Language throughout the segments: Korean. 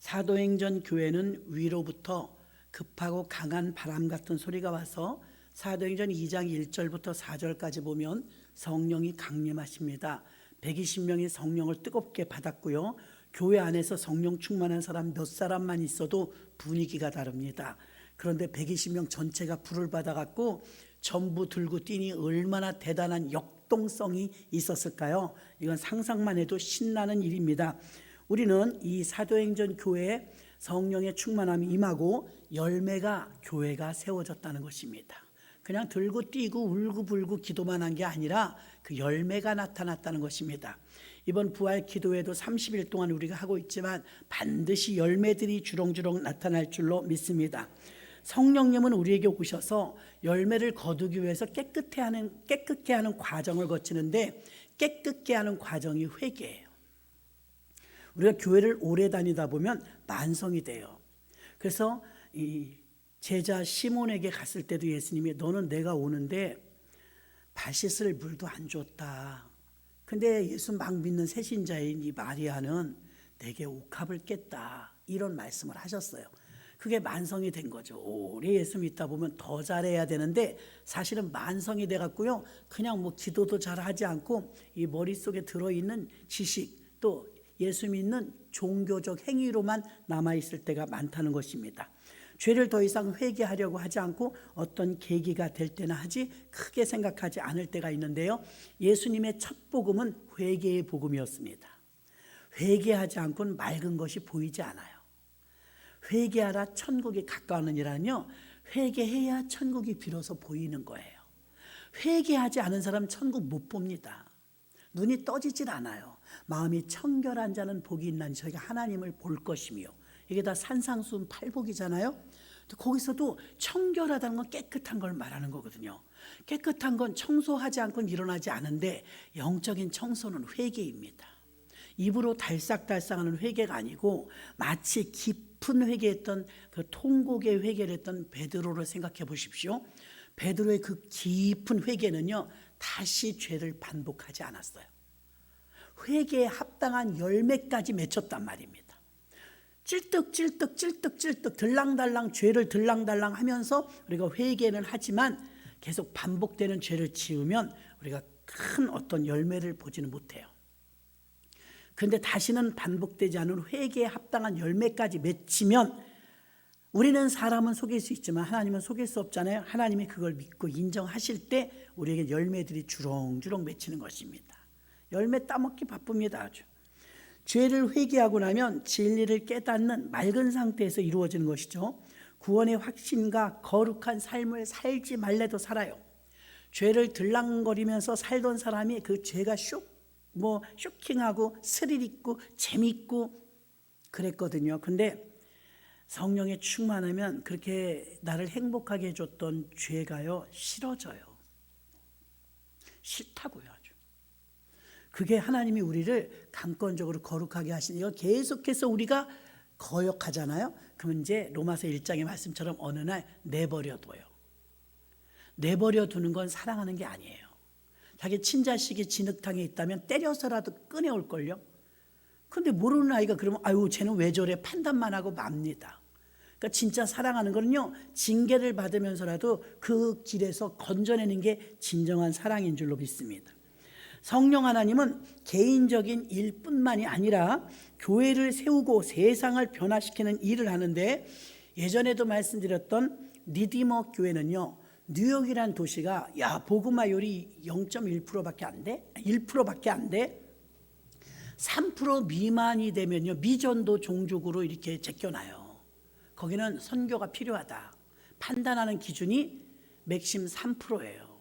사도행전 교회는 위로부터 급하고 강한 바람 같은 소리가 와서 사도행전 2장 1절부터 4절까지 보면 성령이 강림하십니다. 120명이 성령을 뜨겁게 받았고요. 교회 안에서 성령 충만한 사람 몇 사람만 있어도 분위기가 다릅니다. 그런데 120명 전체가 불을 받아갖고 전부 들고 뛰니 얼마나 대단한 역동성이 있었을까요? 이건 상상만 해도 신나는 일입니다. 우리는 이 사도행전 교회에 성령의 충만함이 임하고 열매가 교회가 세워졌다는 것입니다. 그냥 들고 뛰고 울고불고 기도만 한 게 아니라 그 열매가 나타났다는 것입니다. 이번 부활 기도회도 30일 동안 우리가 하고 있지만 반드시 열매들이 주렁주렁 나타날 줄로 믿습니다. 성령님은 우리에게 오셔서 열매를 거두기 위해서 깨끗게 하는 과정을 거치는데, 깨끗게 하는 과정이 회개예요. 우리가 교회를 오래 다니다 보면 만성이 돼요. 그래서 이 제자 시몬에게 갔을 때도 예수님이 너는 내가 오는데 발 씻을 물도 안 줬다. 근데 예수 막 믿는 새신자인 이 마리아는 내게 옥합을 깼다. 이런 말씀을 하셨어요. 그게 만성이 된 거죠. 오래 예수 믿다 보면 더 잘해야 되는데 사실은 만성이 돼갖고요. 그냥 뭐 기도도 잘 하지 않고 이 머릿속에 들어있는 지식 또 예수 믿는 종교적 행위로만 남아있을 때가 많다는 것입니다. 죄를 더 이상 회개하려고 하지 않고 어떤 계기가 될 때나 하지 크게 생각하지 않을 때가 있는데요. 예수님의 첫 복음은 회개의 복음이었습니다. 회개하지 않고는 맑은 것이 보이지 않아요. 회개하라 천국이 가까우느니라는요, 회개해야 천국이 비로소 보이는 거예요. 회개하지 않은 사람 천국 못 봅니다. 눈이 떠지질 않아요. 마음이 청결한 자는 복이 있나니 저희가 하나님을 볼 것이며, 이게 다 산상수훈 8복이잖아요. 거기서도 청결하다는 건 깨끗한 걸 말하는 거거든요. 깨끗한 건 청소하지 않고는 일어나지 않은데 영적인 청소는 회개입니다. 입으로 달싹달싹하는 회개가 아니고 마치 깊은 회개했던 그 통곡의 회개를 했던 베드로를 생각해 보십시오. 베드로의 그 깊은 회개는요, 다시 죄를 반복하지 않았어요. 회개에 합당한 열매까지 맺혔단 말입니다. 찔떡찔떡 들랑달랑 죄를 들랑달랑 하면서 우리가 회개는 하지만 계속 반복되는 죄를 지으면 우리가 큰 어떤 열매를 보지는 못해요. 그런데 다시는 반복되지 않은 회개에 합당한 열매까지 맺히면 우리는 사람은 속일 수 있지만 하나님은 속일 수 없잖아요. 하나님이 그걸 믿고 인정하실 때 우리에게 열매들이 주렁주렁 맺히는 것입니다. 열매 따먹기 바쁩니다. 아주. 죄를 회개하고 나면 진리를 깨닫는 맑은 상태에서 이루어지는 것이죠. 구원의 확신과 거룩한 삶을 살지 말래도 살아요. 죄를 들랑거리면서 살던 사람이 그 죄가 쇼킹하고 스릴 있고 재밌고 그랬거든요. 근데 성령에 충만하면 그렇게 나를 행복하게 해줬던 죄가요, 싫어져요. 싫다고요, 아주. 그게 하나님이 우리를 강권적으로 거룩하게 하시니 이거 계속해서 우리가 거역하잖아요. 그러면 이제 로마서 1장의 말씀처럼 어느 날 내버려둬요. 내버려두는 건 사랑하는 게 아니에요. 자기 친자식이 진흙탕에 있다면 때려서라도 꺼내올걸요. 근데 모르는 아이가 그러면 아유 쟤는 왜 저래 판단만 하고 맙니다. 그러니까 진짜 사랑하는 거는요, 징계를 받으면서라도 그 길에서 건져내는 게 진정한 사랑인 줄로 믿습니다. 성령 하나님은 개인적인 일뿐만이 아니라 교회를 세우고 세상을 변화시키는 일을 하는데, 예전에도 말씀드렸던 리디머 교회는요, 뉴욕이란 도시가 복음화율이 0.1%밖에 안 돼? 1%밖에 안 돼? 3% 미만이 되면요, 미전도 종족으로 이렇게 제껴놔요. 거기는 선교가 필요하다. 판단하는 기준이 맥심 3%예요.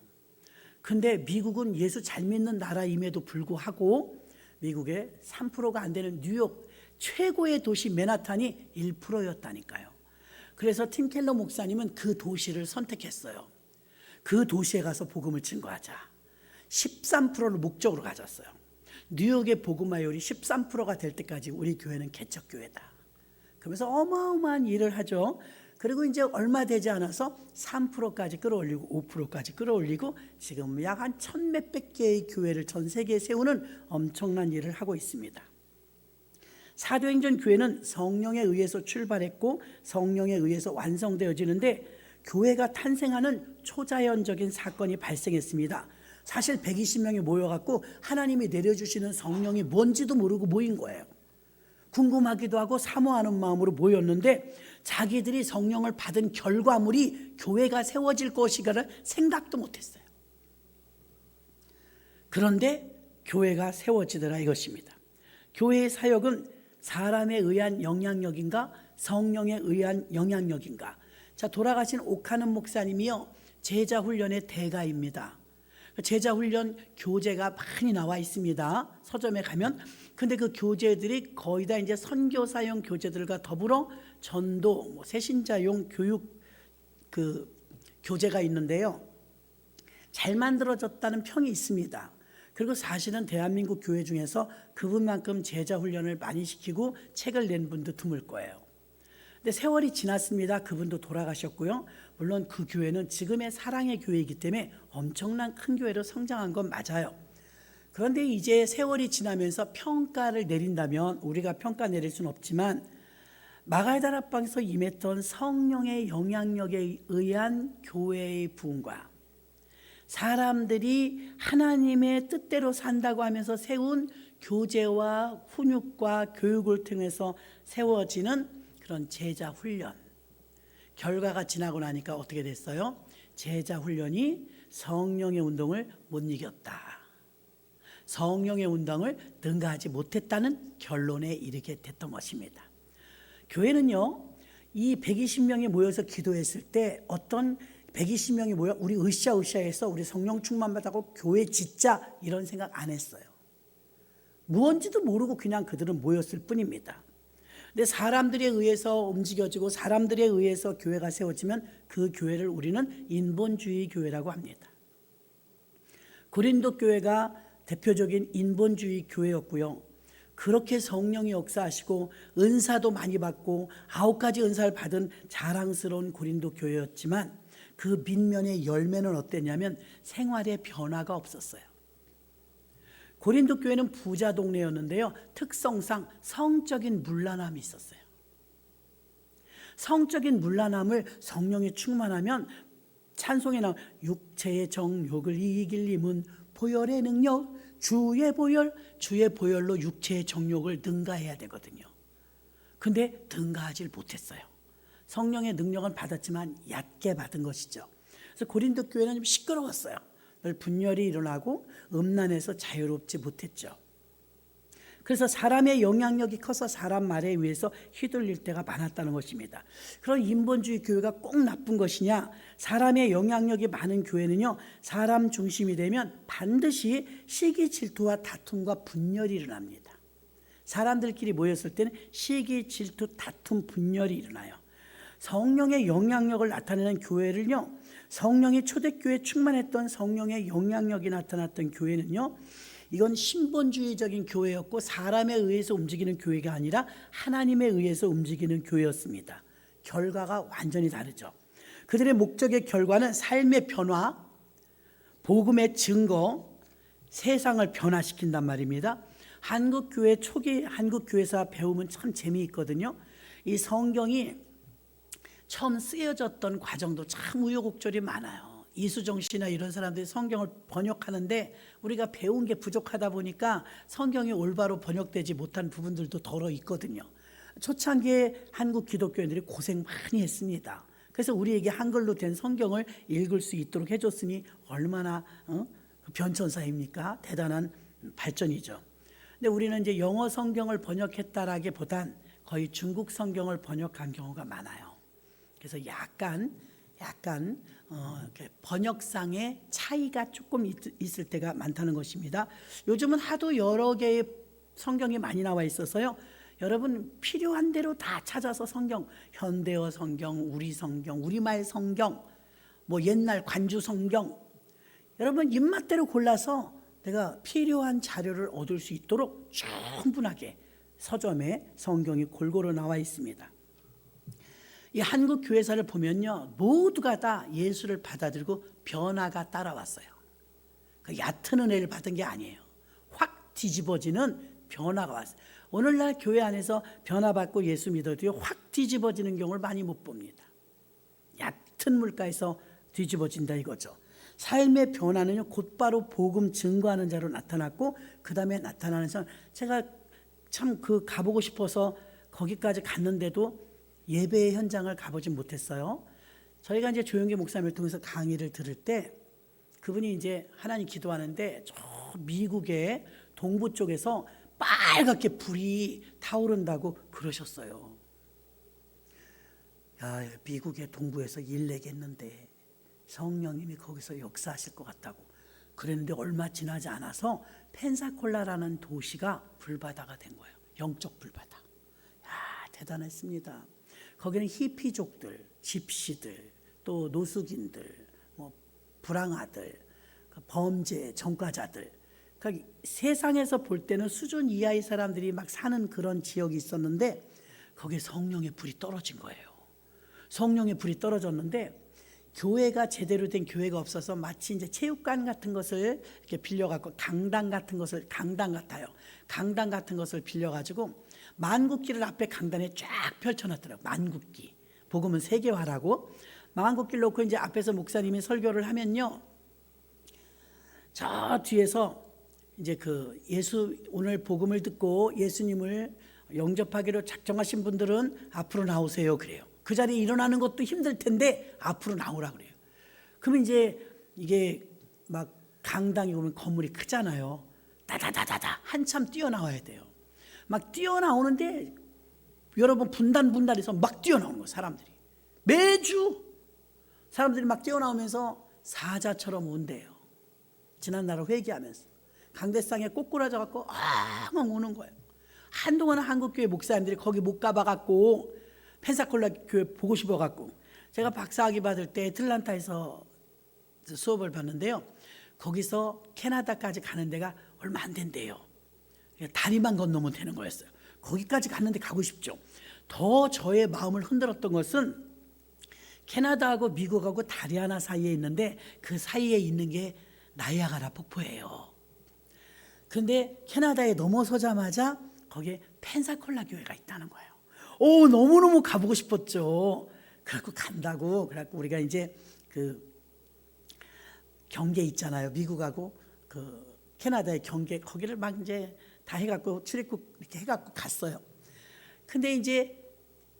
근데 미국은 예수 잘 믿는 나라임에도 불구하고 미국의 3%가 안 되는 뉴욕 최고의 도시 맨하탄이 1%였다니까요. 그래서 팀 켈러 목사님은 그 도시를 선택했어요. 그 도시에 가서 복음을 증거하자. 13%를 목적으로 가졌어요. 뉴욕의 복음화율이 13%가 될 때까지 우리 교회는 개척교회다. 그러면서 어마어마한 일을 하죠. 그리고 이제 얼마 되지 않아서 3%까지 끌어올리고 5%까지 끌어올리고 지금 약 한 1,000몇백 개의 교회를 전 세계에 세우는 엄청난 일을 하고 있습니다. 사도행전 교회는 성령에 의해서 출발했고 성령에 의해서 완성되어지는데 교회가 탄생하는 초자연적인 사건이 발생했습니다. 사실 120명이 모여갖고 하나님이 내려주시는 성령이 뭔지도 모르고 모인 거예요. 궁금하기도 하고 사모하는 마음으로 모였는데 자기들이 성령을 받은 결과물이 교회가 세워질 것이라는 생각도 못했어요. 그런데 교회가 세워지더라 이것입니다. 교회의 사역은 사람에 의한 영향력인가 성령에 의한 영향력인가. 자, 돌아가신 옥하는 목사님이요 제자 훈련의 대가입니다. 제자 훈련 교재가 많이 나와 있습니다. 서점에 가면. 근데 그 교재들이 거의 다 이제 선교사용 교재들과 더불어 전도, 새신자용 교육 교재가 있는데요. 잘 만들어졌다는 평이 있습니다. 그리고 사실은 대한민국 교회 중에서 그분만큼 제자 훈련을 많이 시키고 책을 낸 분도 드물 거예요. 근데 세월이 지났습니다. 그분도 돌아가셨고요. 물론 그 교회는 지금의 사랑의 교회이기 때문에 엄청난 큰 교회로 성장한 건 맞아요. 그런데 이제 세월이 지나면서 평가를 내린다면 우리가 평가 내릴 수는 없지만 마가다락방에서 임했던 성령의 영향력에 의한 교회의 부흥과 사람들이 하나님의 뜻대로 산다고 하면서 세운 교제와 훈육과 교육을 통해서 세워지는 그런 제자 훈련, 결과가 지나고 나니까 어떻게 됐어요? 제자 훈련이 성령의 운동을 못 이겼다. 성령의 운동을 능가하지 못했다는 결론에 이르게 됐던 것입니다. 교회는요, 이 120명이 모여서 기도했을 때 어떤 120명이 모여 우리 으쌰으쌰해서 우리 성령 충만 받고 교회 짓자 이런 생각 안 했어요. 무언지도 모르고 그냥 그들은 모였을 뿐입니다. 근데 사람들에 의해서 움직여지고 사람들에 의해서 교회가 세워지면 그 교회를 우리는 인본주의 교회라고 합니다. 고린도 교회가 대표적인 인본주의 교회였고요. 그렇게 성령이 역사하시고 은사도 많이 받고 9가지 은사를 받은 자랑스러운 고린도 교회였지만 그 밑면의 열매는 어땠냐면 생활의 변화가 없었어요. 고린도 교회는 부자 동네였는데요. 특성상 성적인 문란함이 있었어요. 성적인 문란함을 성령이 충만하면 찬송에 나온 육체의 정욕을 이길 힘은 보혈의 능력, 주의 보혈로 육체의 정욕을 능가해야 되거든요. 근데 능가하지 못했어요. 성령의 능력은 받았지만 얕게 받은 것이죠. 그래서 고린도 교회는 좀 시끄러웠어요. 늘 분열이 일어나고 음란에서 자유롭지 못했죠. 그래서 사람의 영향력이 커서 사람 말에 의해서 휘둘릴 때가 많았다는 것입니다. 그런 인본주의 교회가 꼭 나쁜 것이냐? 사람의 영향력이 많은 교회는요, 사람 중심이 되면 반드시 시기 질투와 다툼과 분열이 일어납니다. 사람들끼리 모였을 때는 시기 질투, 다툼, 분열이 일어나요. 성령의 영향력을 나타내는 교회를요, 성령이 초대교회에 충만했던 성령의 영향력이 나타났던 교회는요, 이건 신본주의적인 교회였고 사람에 의해서 움직이는 교회가 아니라 하나님에 의해서 움직이는 교회였습니다. 결과가 완전히 다르죠. 그들의 목적의 결과는 삶의 변화, 복음의 증거, 세상을 변화시킨단 말입니다. 한국교회 초기 한국교회사 배우면 참 재미있거든요. 이 성경이 처음 쓰여졌던 과정도 참 우여곡절이 많아요. 이수정 씨나 이런 사람들이 성경을 번역하는데 우리가 배운 게 부족하다 보니까 성경이 올바로 번역되지 못한 부분들도 덜어 있거든요. 초창기에 한국 기독교인들이 고생 많이 했습니다. 그래서 우리에게 한글로 된 성경을 읽을 수 있도록 해줬으니 얼마나 변천사입니까? 대단한 발전이죠. 근데 우리는 이제 영어 성경을 번역했다라기보단 거의 중국 성경을 번역한 경우가 많아요. 그래서 약간 번역상의 차이가 조금 있을 때가 많다는 것입니다. 요즘은 하도 여러 개의 성경이 많이 나와 있어서요. 여러분 필요한 대로 다 찾아서 성경, 현대어 성경, 우리 성경, 우리말 성경, 뭐 옛날 관주 성경, 여러분 입맛대로 골라서 내가 필요한 자료를 얻을 수 있도록 충분하게 서점에 성경이 골고루 나와 있습니다. 이 한국 교회사를 보면요, 모두가 다 예수를 받아들이고 변화가 따라왔어요. 그 얕은 은혜를 받은 게 아니에요. 확 뒤집어지는 변화가 왔어요. 오늘날 교회 안에서 변화받고 예수 믿어도요, 확 뒤집어지는 경우를 많이 못 봅니다. 얕은 물가에서 뒤집어진다 이거죠. 삶의 변화는요, 곧바로 복음 증거하는 자로 나타났고, 그 다음에 나타나는 사람, 제가 참 가보고 싶어서 거기까지 갔는데도 예배의 현장을 가보지 못했어요. 저희가 이제 조용기 목사님을 통해서 강의를 들을 때 그분이 이제 하나님 기도하는데 저 미국의 동부 쪽에서 빨갛게 불이 타오른다고 그러셨어요. 야, 미국의 동부에서 일 내겠는데 성령님이 거기서 역사하실 것 같다고 그랬는데 얼마 지나지 않아서 펜사콜라라는 도시가 불바다가 된 거예요. 영적 불바다. 야, 대단했습니다. 거기는 히피족들, 집시들, 또 노숙인들, 뭐 불황아들, 범죄, 전과자들, 그러니까 세상에서 볼 때는 수준 이하의 사람들이 막 사는 그런 지역이 있었는데 거기에 성령의 불이 떨어진 거예요. 성령의 불이 떨어졌는데 교회가 제대로 된 교회가 없어서 마치 이제 체육관 같은 것을 이렇게 빌려갖고 강당 같은 것을 빌려가지고 만국기를 앞에 강단에 쫙 펼쳐놨더라고요. 만국기. 복음은 세계화라고. 만국기를 놓고 이제 앞에서 목사님이 설교를 하면요, 저 뒤에서 이제 예수 오늘 복음을 듣고 예수님을 영접하기로 작정하신 분들은 앞으로 나오세요 그래요. 그 자리에 일어나는 것도 힘들 텐데 앞으로 나오라 그래요. 그러면 이제 이게 막 강당이 보면 건물이 크잖아요. 다다다다다 한참 뛰어나와야 돼요. 막 뛰어나오는데 여러분 분단해서 막 뛰어나오는 거예요. 사람들이 매주 사람들이 막 뛰어나오면서 사자처럼 온대요. 지난날 회개하면서 강대상에 꼬꾸라져 갖고 막 오는 거예요. 한동안은 한국교회 목사님들이 거기 못 가봐갖고 펜사콜라 교회 보고 싶어갖고, 제가 박사학위 받을 때 애틀란타에서 수업을 받는데요, 거기서 캐나다까지 가는 데가 얼마 안 된대요. 다리만 건너면 되는 거였어요. 거기까지 갔는데 가고 싶죠. 더 저의 마음을 흔들었던 것은 캐나다하고 미국하고 다리 하나 사이에 있는데 그 사이에 있는 게 나이아가라 폭포예요. 그런데 캐나다에 넘어서자마자 거기에 펜사콜라 교회가 있다는 거예요. 오, 너무너무 가보고 싶었죠. 그래갖고 간다고. 그래갖고 우리가 이제 경계 있잖아요. 미국하고 캐나다의 경계, 거기를 막 이제 다 해갖고 출입국 이렇게 해갖고 갔어요. 근데 이제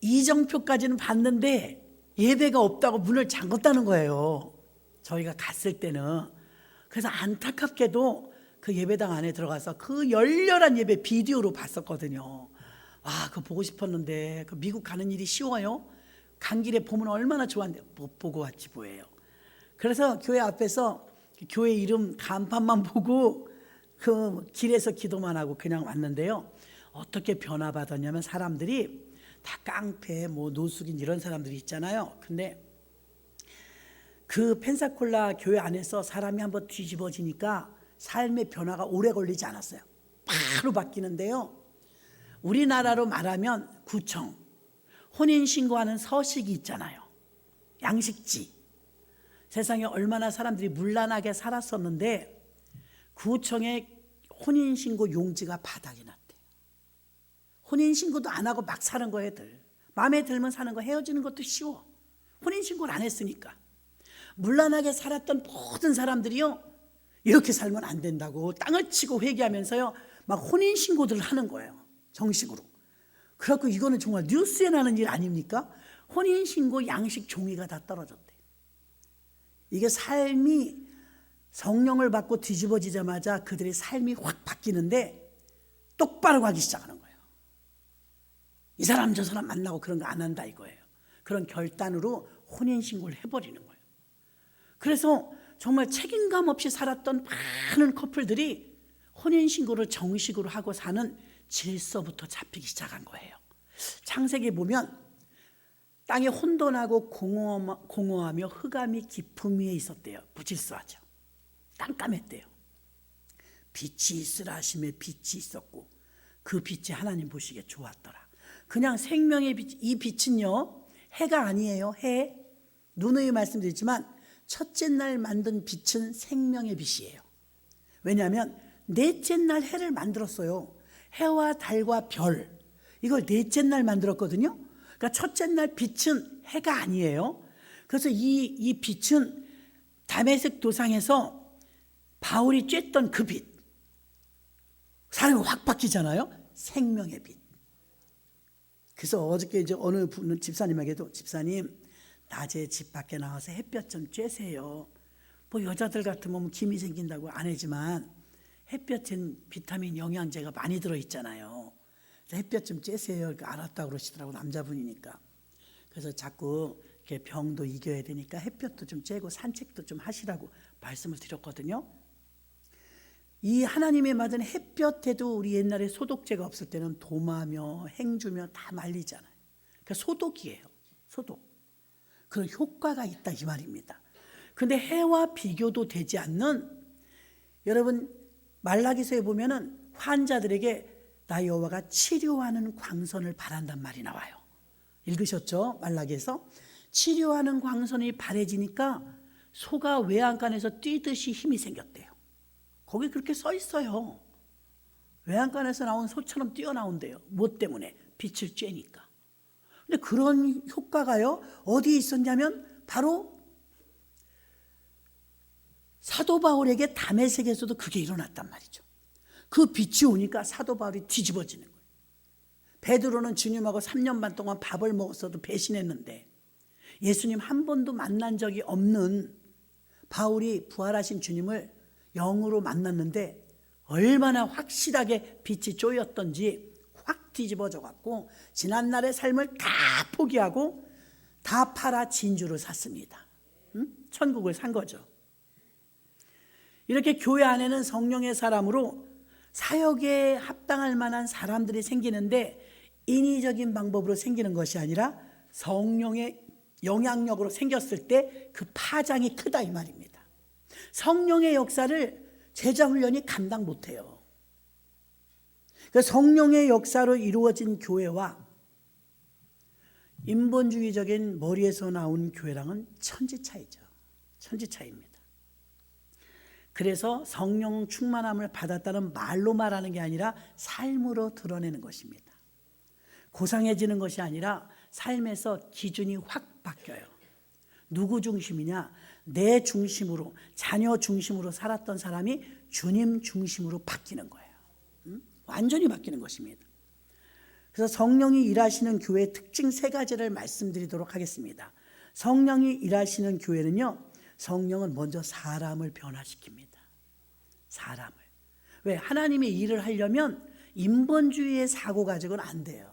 이정표까지는 봤는데 예배가 없다고 문을 잠궜다는 거예요. 저희가 갔을 때는. 그래서 안타깝게도 그 예배당 안에 들어가서 그 열렬한 예배 비디오로 봤었거든요. 와, 그거 보고 싶었는데 미국 가는 일이 쉬워요? 간 길에 보면 얼마나 좋았는데 못 보고 왔지 뭐예요. 그래서 교회 앞에서 교회 이름 간판만 보고 그 길에서 기도만 하고 그냥 왔는데요, 어떻게 변화받았냐면 사람들이 다 깡패, 뭐 노숙인 이런 사람들이 있잖아요. 근데 그 펜사콜라 교회 안에서 사람이 한번 뒤집어지니까 삶의 변화가 오래 걸리지 않았어요. 바로 바뀌는데요, 우리나라로 말하면 구청, 혼인신고하는 서식이 있잖아요. 양식지. 세상에 얼마나 사람들이 문란하게 살았었는데 구청에 혼인신고 용지가 바닥이 났대요. 혼인신고도 안 하고 막 사는 거 애들. 마음에 들면 사는 거, 헤어지는 것도 쉬워. 혼인신고를 안 했으니까. 문란하게 살았던 모든 사람들이요, 이렇게 살면 안 된다고 땅을 치고 회개하면서요 막 혼인신고들을 하는 거예요. 정식으로. 그래갖고 이거는 정말 뉴스에 나는 일 아닙니까? 혼인신고 양식 종이가 다 떨어졌대. 이게 삶이 성령을 받고 뒤집어지자마자 그들의 삶이 확 바뀌는데 똑바로 가기 시작하는 거예요. 이 사람 저 사람 만나고 그런 거 안 한다 이거예요. 그런 결단으로 혼인신고를 해버리는 거예요. 그래서 정말 책임감 없이 살았던 많은 커플들이 혼인신고를 정식으로 하고 사는 질서부터 잡히기 시작한 거예요. 창세기에 보면 땅에 혼돈하고 공허하며 흑암이 깊음 위에 있었대요. 무질서하죠. 깜깜했대요. 빛이 있으라 하심에 빛이 있었고 그 빛이 하나님 보시기에 좋았더라. 그냥 생명의 빛, 이 빛은요 해가 아니에요. 해. 누누이 말씀드리지만 첫째 날 만든 빛은 생명의 빛이에요. 왜냐하면 넷째 날 해를 만들었어요. 해와 달과 별, 이걸 넷째 날 만들었거든요. 그러니까 첫째 날 빛은 해가 아니에요. 그래서 이 빛은 다메섹 도상에서 바울이 쬐던 그 빛, 사람이 확 바뀌잖아요. 생명의 빛. 그래서 어저께 이제 어느 분 집사님에게도, 집사님 낮에 집 밖에 나와서 햇볕 좀 쬐세요. 뭐 여자들 같으면 김이 생긴다고 안 하지만 햇볕엔 비타민 영양제가 많이 들어있잖아요. 햇볕 좀 쬐세요. 알았다고 그러시더라고, 남자분이니까. 그래서 자꾸 이렇게 병도 이겨야 되니까 햇볕도 좀 쬐고 산책도 좀 하시라고 말씀을 드렸거든요. 이 하나님의 맞은 햇볕에도 우리 옛날에 소독제가 없을 때는 도마며 행주며 다 말리잖아요. 그러니까 소독이에요. 소독. 그런 효과가 있다 이 말입니다. 그런데 해와 비교도 되지 않는, 여러분 말라기서에 보면은 환자들에게 나 여호와가 치료하는 광선을 바란단 말이 나와요. 읽으셨죠? 말라기에서. 치료하는 광선이 바래지니까 소가 외양간에서 뛰듯이 힘이 생겼대요. 거기 그렇게 써 있어요. 외양간에서 나온 소처럼 뛰어나온대요. 뭐 때문에? 빛을 쬐니까. 근데 그런 효과가요, 어디에 있었냐면 바로 사도 바울에게 다메섹에서도 그게 일어났단 말이죠. 그 빛이 오니까 사도 바울이 뒤집어지는 거예요. 베드로는 주님하고 3년 반 동안 밥을 먹었어도 배신했는데 예수님 한 번도 만난 적이 없는 바울이 부활하신 주님을 영으로 만났는데 얼마나 확실하게 빛이 쪼였던지 확 뒤집어져 갖고 지난날의 삶을 다 포기하고 다 팔아 진주를 샀습니다. 천국을 산 거죠. 이렇게 교회 안에는 성령의 사람으로 사역에 합당할 만한 사람들이 생기는데 인위적인 방법으로 생기는 것이 아니라 성령의 영향력으로 생겼을 때 그 파장이 크다 이 말입니다. 성령의 역사를 제자훈련이 감당 못해요. 성령의 역사로 이루어진 교회와 인본주의적인 머리에서 나온 교회랑은 천지 차이죠. 천지 차이입니다. 그래서 성령 충만함을 받았다는 말로 말하는 게 아니라 삶으로 드러내는 것입니다. 고상해지는 것이 아니라 삶에서 기준이 확 바뀌어요. 누구 중심이냐? 내 중심으로, 자녀 중심으로 살았던 사람이 주님 중심으로 바뀌는 거예요. 완전히 바뀌는 것입니다. 그래서 성령이 일하시는 교회의 특징 3가지를 말씀드리도록 하겠습니다. 성령이 일하시는 교회는요, 성령은 먼저 사람을 변화시킵니다. 사람을. 왜? 하나님의 일을 하려면 인본주의의 사고 가지고는 안 돼요.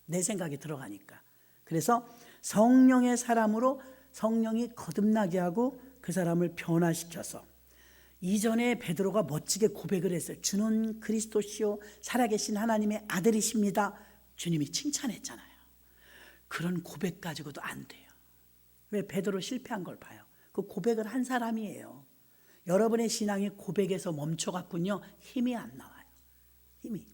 내 생각이 들어가니까. 그래서 성령의 사람으로 성령이 거듭나게 하고 그 사람을 변화시켜서, 이전에 베드로가 멋지게 고백을 했어요. 주는 그리스도시요 살아계신 하나님의 아들이십니다. 주님이 칭찬했잖아요. 그런 고백 가지고도 안 돼요. 왜? 베드로 실패한 걸 봐요. 그 고백을 한 사람이에요. 여러분의 신앙이 고백에서 멈춰갔군요. 힘이 안 나와요. 힘이.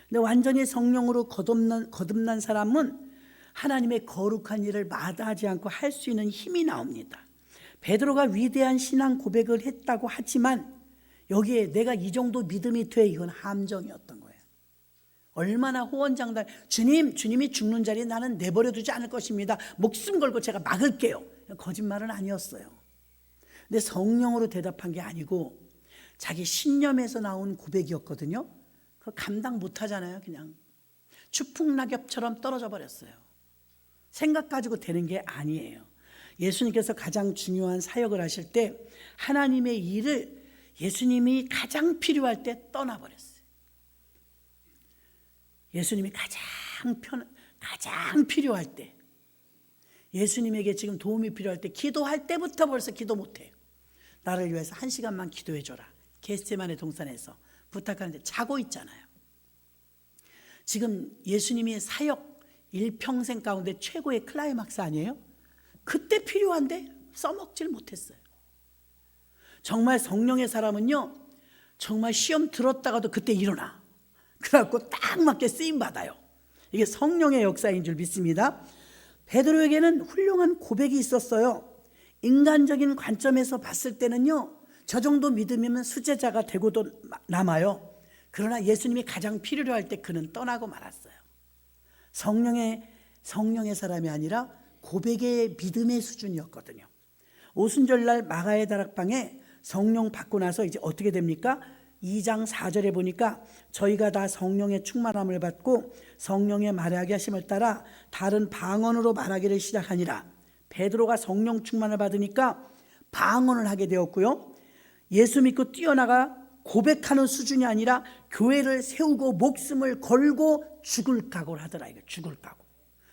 근데 완전히 성령으로 거듭난 사람은 하나님의 거룩한 일을 마다하지 않고 할 수 있는 힘이 나옵니다. 베드로가 위대한 신앙 고백을 했다고 하지만 여기에 내가 이 정도 믿음이 돼, 이건 함정이었던 거예요. 얼마나 호언장담, 주님이 죽는 자리에 나는 내버려 두지 않을 것입니다. 목숨 걸고 제가 막을게요. 거짓말은 아니었어요. 근데 성령으로 대답한 게 아니고 자기 신념에서 나온 고백이었거든요. 그거 감당 못 하잖아요. 그냥 추풍낙엽처럼 떨어져 버렸어요. 생각 가지고 되는 게 아니에요. 예수님께서 가장 중요한 사역을 하실 때 하나님의 일을 예수님이 가장 필요할 때 떠나버렸어요. 예수님이 가장 필요할 때, 예수님에게 지금 도움이 필요할 때, 기도할 때부터 벌써 기도 못해요. 나를 위해서 1시간만 기도해줘라. 겟세마네 동산에서 부탁하는데 자고 있잖아요. 지금 예수님이 사역 일평생 가운데 최고의 클라이막스 아니에요? 그때 필요한데 써먹질 못했어요. 정말 성령의 사람은요, 정말 시험 들었다가도 그때 일어나. 그래갖고 딱 맞게 쓰임받아요. 이게 성령의 역사인 줄 믿습니다. 베드로에게는 훌륭한 고백이 있었어요. 인간적인 관점에서 봤을 때는요, 저 정도 믿음이면 수제자가 되고도 남아요. 그러나 예수님이 가장 필요로 할 때 그는 떠나고 말았어요. 성령의 사람이 아니라 고백의 믿음의 수준이었거든요. 오순절날 마가의 다락방에 성령 받고 나서 이제 어떻게 됩니까? 2장 4절에 보니까 저희가 다 성령의 충만함을 받고 성령의 말하게 하심을 따라 다른 방언으로 말하기를 시작하니라. 베드로가 성령 충만을 받으니까 방언을 하게 되었고요. 예수 믿고 뛰어나가 고백하는 수준이 아니라 교회를 세우고 목숨을 걸고 죽을 각오를 하더라. 이거 죽을 각오.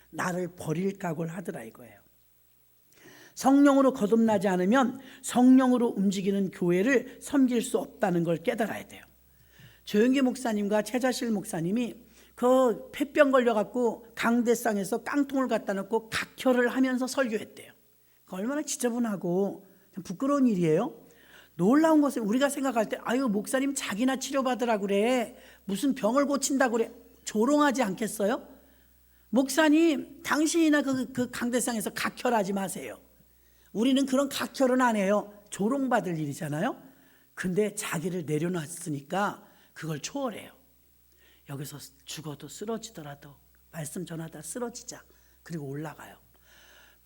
나를 버릴 각오를 하더라 이거예요. 성령으로 거듭나지 않으면 성령으로 움직이는 교회를 섬길 수 없다는 걸 깨달아야 돼요. 조영기 목사님과 최자실 목사님이 그 폐병 걸려갖고 강대상에서 깡통을 갖다 놓고 각혈을 하면서 설교했대요. 얼마나 지저분하고 부끄러운 일이에요. 놀라운 것은 우리가 생각할 때 아유 목사님 자기나 치료받으라 그래, 무슨 병을 고친다 그래, 조롱하지 않겠어요? 목사님 당신이나 그 강대상에서 각혈하지 마세요. 우리는 그런 각혈은 안 해요. 조롱받을 일이잖아요. 근데 자기를 내려놨으니까 그걸 초월해요. 여기서 죽어도 쓰러지더라도 말씀 전하다 쓰러지자. 그리고 올라가요.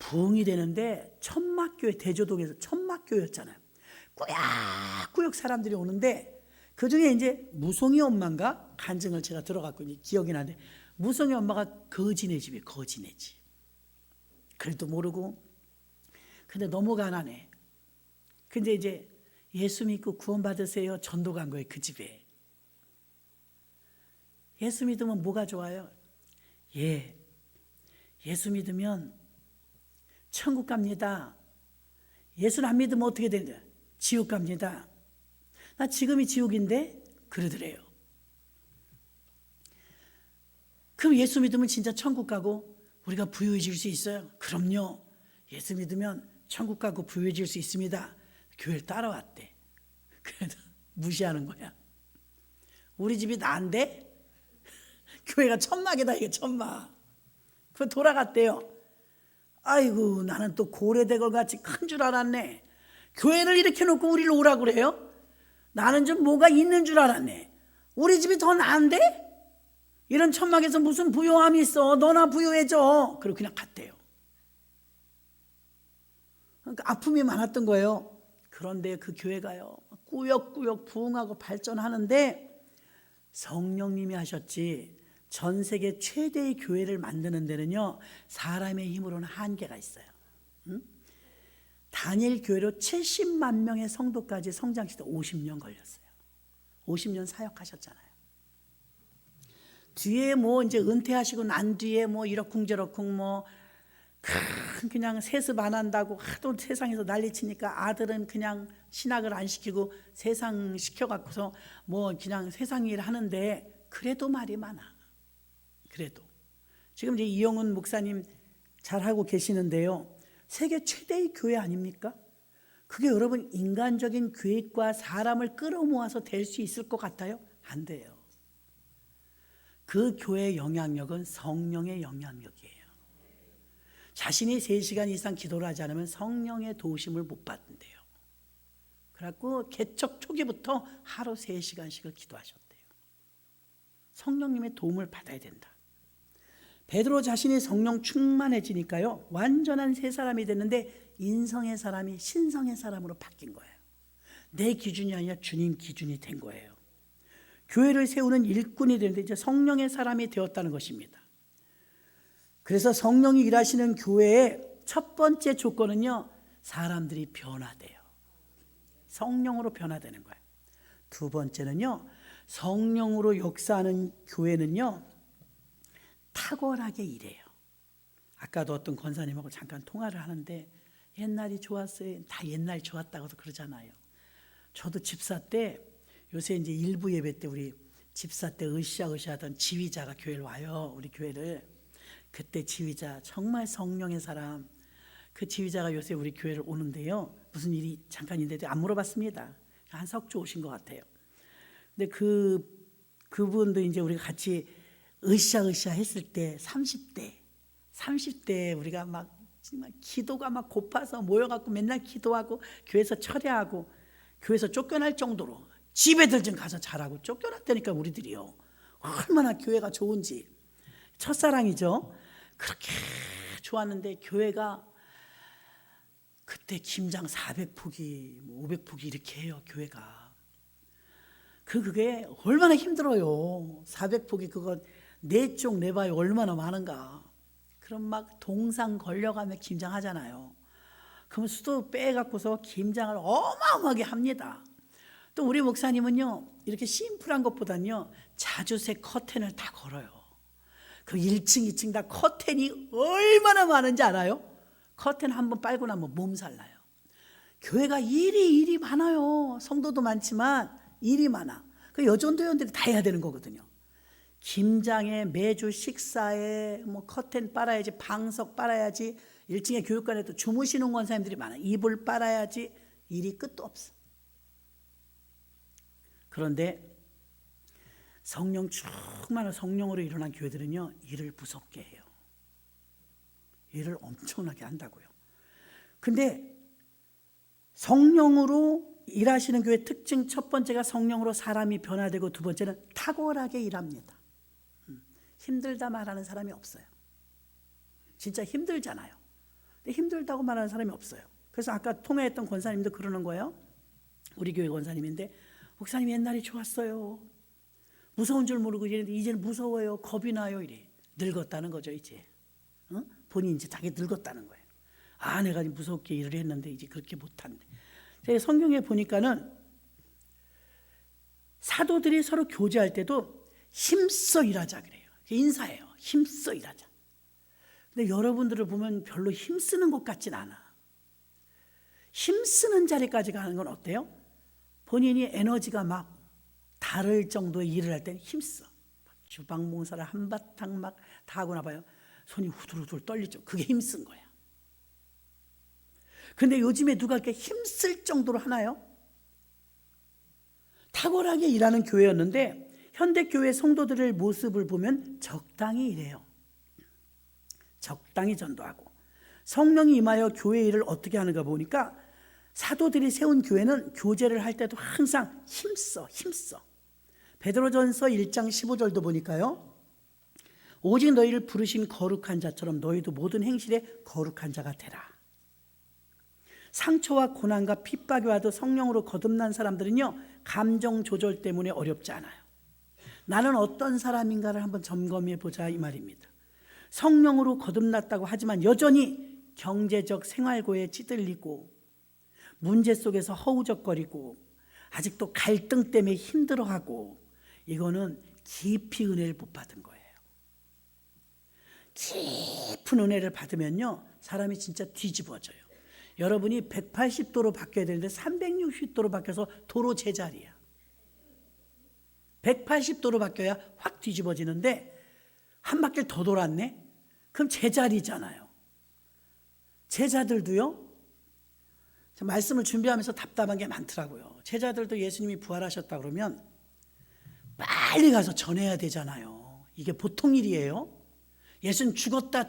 부흥이 되는데 천막교회, 대조동에서 천막교회였잖아요. 꾸역꾸역 사람들이 오는데 그중에 이제 무송이 엄마인가 간증을 제가 들어갔고 기억이 나는데, 무송이 엄마가 거지네 집이에요. 거지네 집. 글도 모르고 근데 너무 가난해. 근데 이제 예수 믿고 구원받으세요 전도 간 거예요. 그 집에. 예수 믿으면 뭐가 좋아요? 예수 믿으면 천국 갑니다. 예수를 안 믿으면 어떻게 되냐? 지옥 갑니다. 나 지금이 지옥인데? 그러더래요. 그럼 예수 믿으면 진짜 천국 가고 우리가 부유해질 수 있어요? 그럼요. 예수 믿으면 천국 가고 부유해질 수 있습니다. 교회를 따라왔대. 그래도 무시하는 거야. 우리 집이 나은데? 교회가 천막이다 이게 천막. 그거 돌아갔대요. 아이고 나는 또 고래대걸 같이 큰 줄 알았네. 교회를 이렇게 놓고 우리를 오라고 그래요? 나는 좀 뭐가 있는 줄 알았네. 우리 집이 더 나은데? 이런 천막에서 무슨 부요함이 있어. 너나 부요해져. 그리고 그냥 갔대요. 그러니까 아픔이 많았던 거예요. 그런데 그 교회가요 꾸역꾸역 부흥하고 발전하는데 성령님이 하셨지, 전 세계 최대의 교회를 만드는 데는요 사람의 힘으로는 한계가 있어요. 다니엘 교회로 70만 명의 성도까지 성장시켜 50년 걸렸어요. 50년 사역하셨잖아요. 뒤에 뭐 이제 은퇴하시고 난 뒤에 뭐 이러쿵저러쿵 뭐 그냥 세습 안 한다고 하도 세상에서 난리치니까 아들은 그냥 신학을 안 시키고 세상 시켜갖고서 뭐 그냥 세상 일 하는데 그래도 말이 많아. 그래도 지금 이제 이영훈 목사님 잘하고 계시는데요, 세계 최대의 교회 아닙니까? 그게 여러분 인간적인 계획과 사람을 끌어모아서 될 수 있을 것 같아요? 안 돼요. 그 교회의 영향력은 성령의 영향력이에요. 자신이 3시간 이상 기도를 하지 않으면 성령의 도우심을 못 받는데요. 그래갖고 개척 초기부터 하루 3시간씩을 기도하셨대요. 성령님의 도움을 받아야 된다. 베드로 자신이 성령 충만해지니까요 완전한 새 사람이 됐는데 인성의 사람이 신성의 사람으로 바뀐 거예요. 내 기준이 아니라 주님 기준이 된 거예요. 교회를 세우는 일꾼이 되는데 이제 성령의 사람이 되었다는 것입니다. 그래서 성령이 일하시는 교회의 첫 번째 조건은요 사람들이 변화돼요. 성령으로 변화되는 거예요. 두 번째는요 성령으로 역사하는 교회는요 탁월하게 일해요. 아까도 어떤 권사님하고 잠깐 통화를 하는데 옛날이 좋았어요. 다 옛날이 좋았다고도 그러잖아요. 저도 집사 때, 요새 이제 일부 예배 때 우리 집사 때 으쌰으쌰 하던 지휘자가 교회를 와요. 우리 교회를. 그때 지휘자 정말 성령의 사람, 그 지휘자가 요새 우리 교회를 오는데요 무슨 일이 잠깐인데도 안 물어봤습니다. 한 석 주 오신 것 같아요. 근데 그분도 이제 우리가 같이 으쌰으쌰 했을 때 30대 우리가 막 정말 기도가 막 고파서 모여갖고 맨날 기도하고 교회에서 철회하고 교회에서 쫓겨날 정도로 집에들 좀 가서 자라고. 쫓겨났다니까 우리들이요. 얼마나 교회가 좋은지. 첫사랑이죠. 그렇게 좋았는데 교회가 그때 김장 400포기 500포기 이렇게 해요. 교회가 그게 얼마나 힘들어요. 400포기 그거 4쪽 내봐야 얼마나 많은가. 그럼 막 동상 걸려가며 김장하잖아요. 그러면 수도 빼갖고서 김장을 어마어마하게 합니다. 또 우리 목사님은요, 이렇게 심플한 것보다는요, 자주색 커튼을 다 걸어요. 그 1층, 2층 다 커튼이 얼마나 많은지 알아요? 커튼 한번 빨고 나면 몸살 나요. 교회가 일이 많아요. 성도도 많지만 일이 많아. 그 여전도원들이 다 해야 되는 거거든요. 김장에 매주 식사에 뭐 커튼 빨아야지, 방석 빨아야지, 1층에 교육관에도 주무시는 권사님들이 많아. 이불 빨아야지. 일이 끝도 없어. 그런데 성령 충만한 성령으로 일어난 교회들은요, 일을 무섭게 해요. 일을 엄청나게 한다고요. 근데 성령으로 일하시는 교회 특징 첫 번째가 성령으로 사람이 변화되고, 두 번째는 탁월하게 일합니다. 힘들다 말하는 사람이 없어요. 진짜 힘들잖아요. 근데 힘들다고 말하는 사람이 없어요. 그래서 아까 통화했던 권사님도 그러는 거예요. 우리 교회 권사님인데, 목사님 옛날에 좋았어요. 무서운 줄 모르고 이랬는데 이제는 무서워요. 겁이 나요. 이래. 늙었다는 거죠, 이제. 본인이 이제 자기 늙었다는 거예요. 아, 내가 무섭게 일을 했는데 이제 그렇게 못한대. 성경에 보니까는 사도들이 서로 교제할 때도 힘써 일하자 그래요. 인사해요. 힘써 일하자. 근데 여러분들을 보면 별로 힘쓰는 것 같진 않아. 힘쓰는 자리까지 가는 건 어때요? 본인이 에너지가 막 다를 정도의 일을 할 때는 힘써. 주방봉사를 한바탕 막 다 하고 나봐요. 손이 후들후들 떨리죠. 그게 힘쓴 거야. 근데 요즘에 누가 이렇게 힘쓸 정도로 하나요? 탁월하게 일하는 교회였는데, 현대교회 성도들의 모습을 보면 적당히 일해요. 적당히 전도하고. 성령이 임하여 교회 일을 어떻게 하는가 보니까 사도들이 세운 교회는 교제를 할 때도 항상 힘써. 베드로전서 1장 15절도 보니까요, 오직 너희를 부르신 거룩한 자처럼 너희도 모든 행실에 거룩한 자가 되라. 상처와 고난과 핍박이 와도 성령으로 거듭난 사람들은요, 감정 조절 때문에 어렵지 않아요. 나는 어떤 사람인가를 한번 점검해 보자 이 말입니다. 성령으로 거듭났다고 하지만 여전히 경제적 생활고에 찌들리고 문제 속에서 허우적거리고 아직도 갈등 때문에 힘들어하고, 이거는 깊이 은혜를 못 받은 거예요. 깊은 은혜를 받으면요, 사람이 진짜 뒤집어져요. 여러분이 180도로 바뀌어야 되는데 360도로 바뀌어서 도로 제자리야. 180도로 바뀌어야 확 뒤집어지는데 한 바퀴를 더 돌았네? 그럼 제자리잖아요. 제자들도요, 말씀을 준비하면서 답답한 게 많더라고요. 제자들도 예수님이 부활하셨다 그러면 빨리 가서 전해야 되잖아요. 이게 보통 일이에요. 예수는 죽었다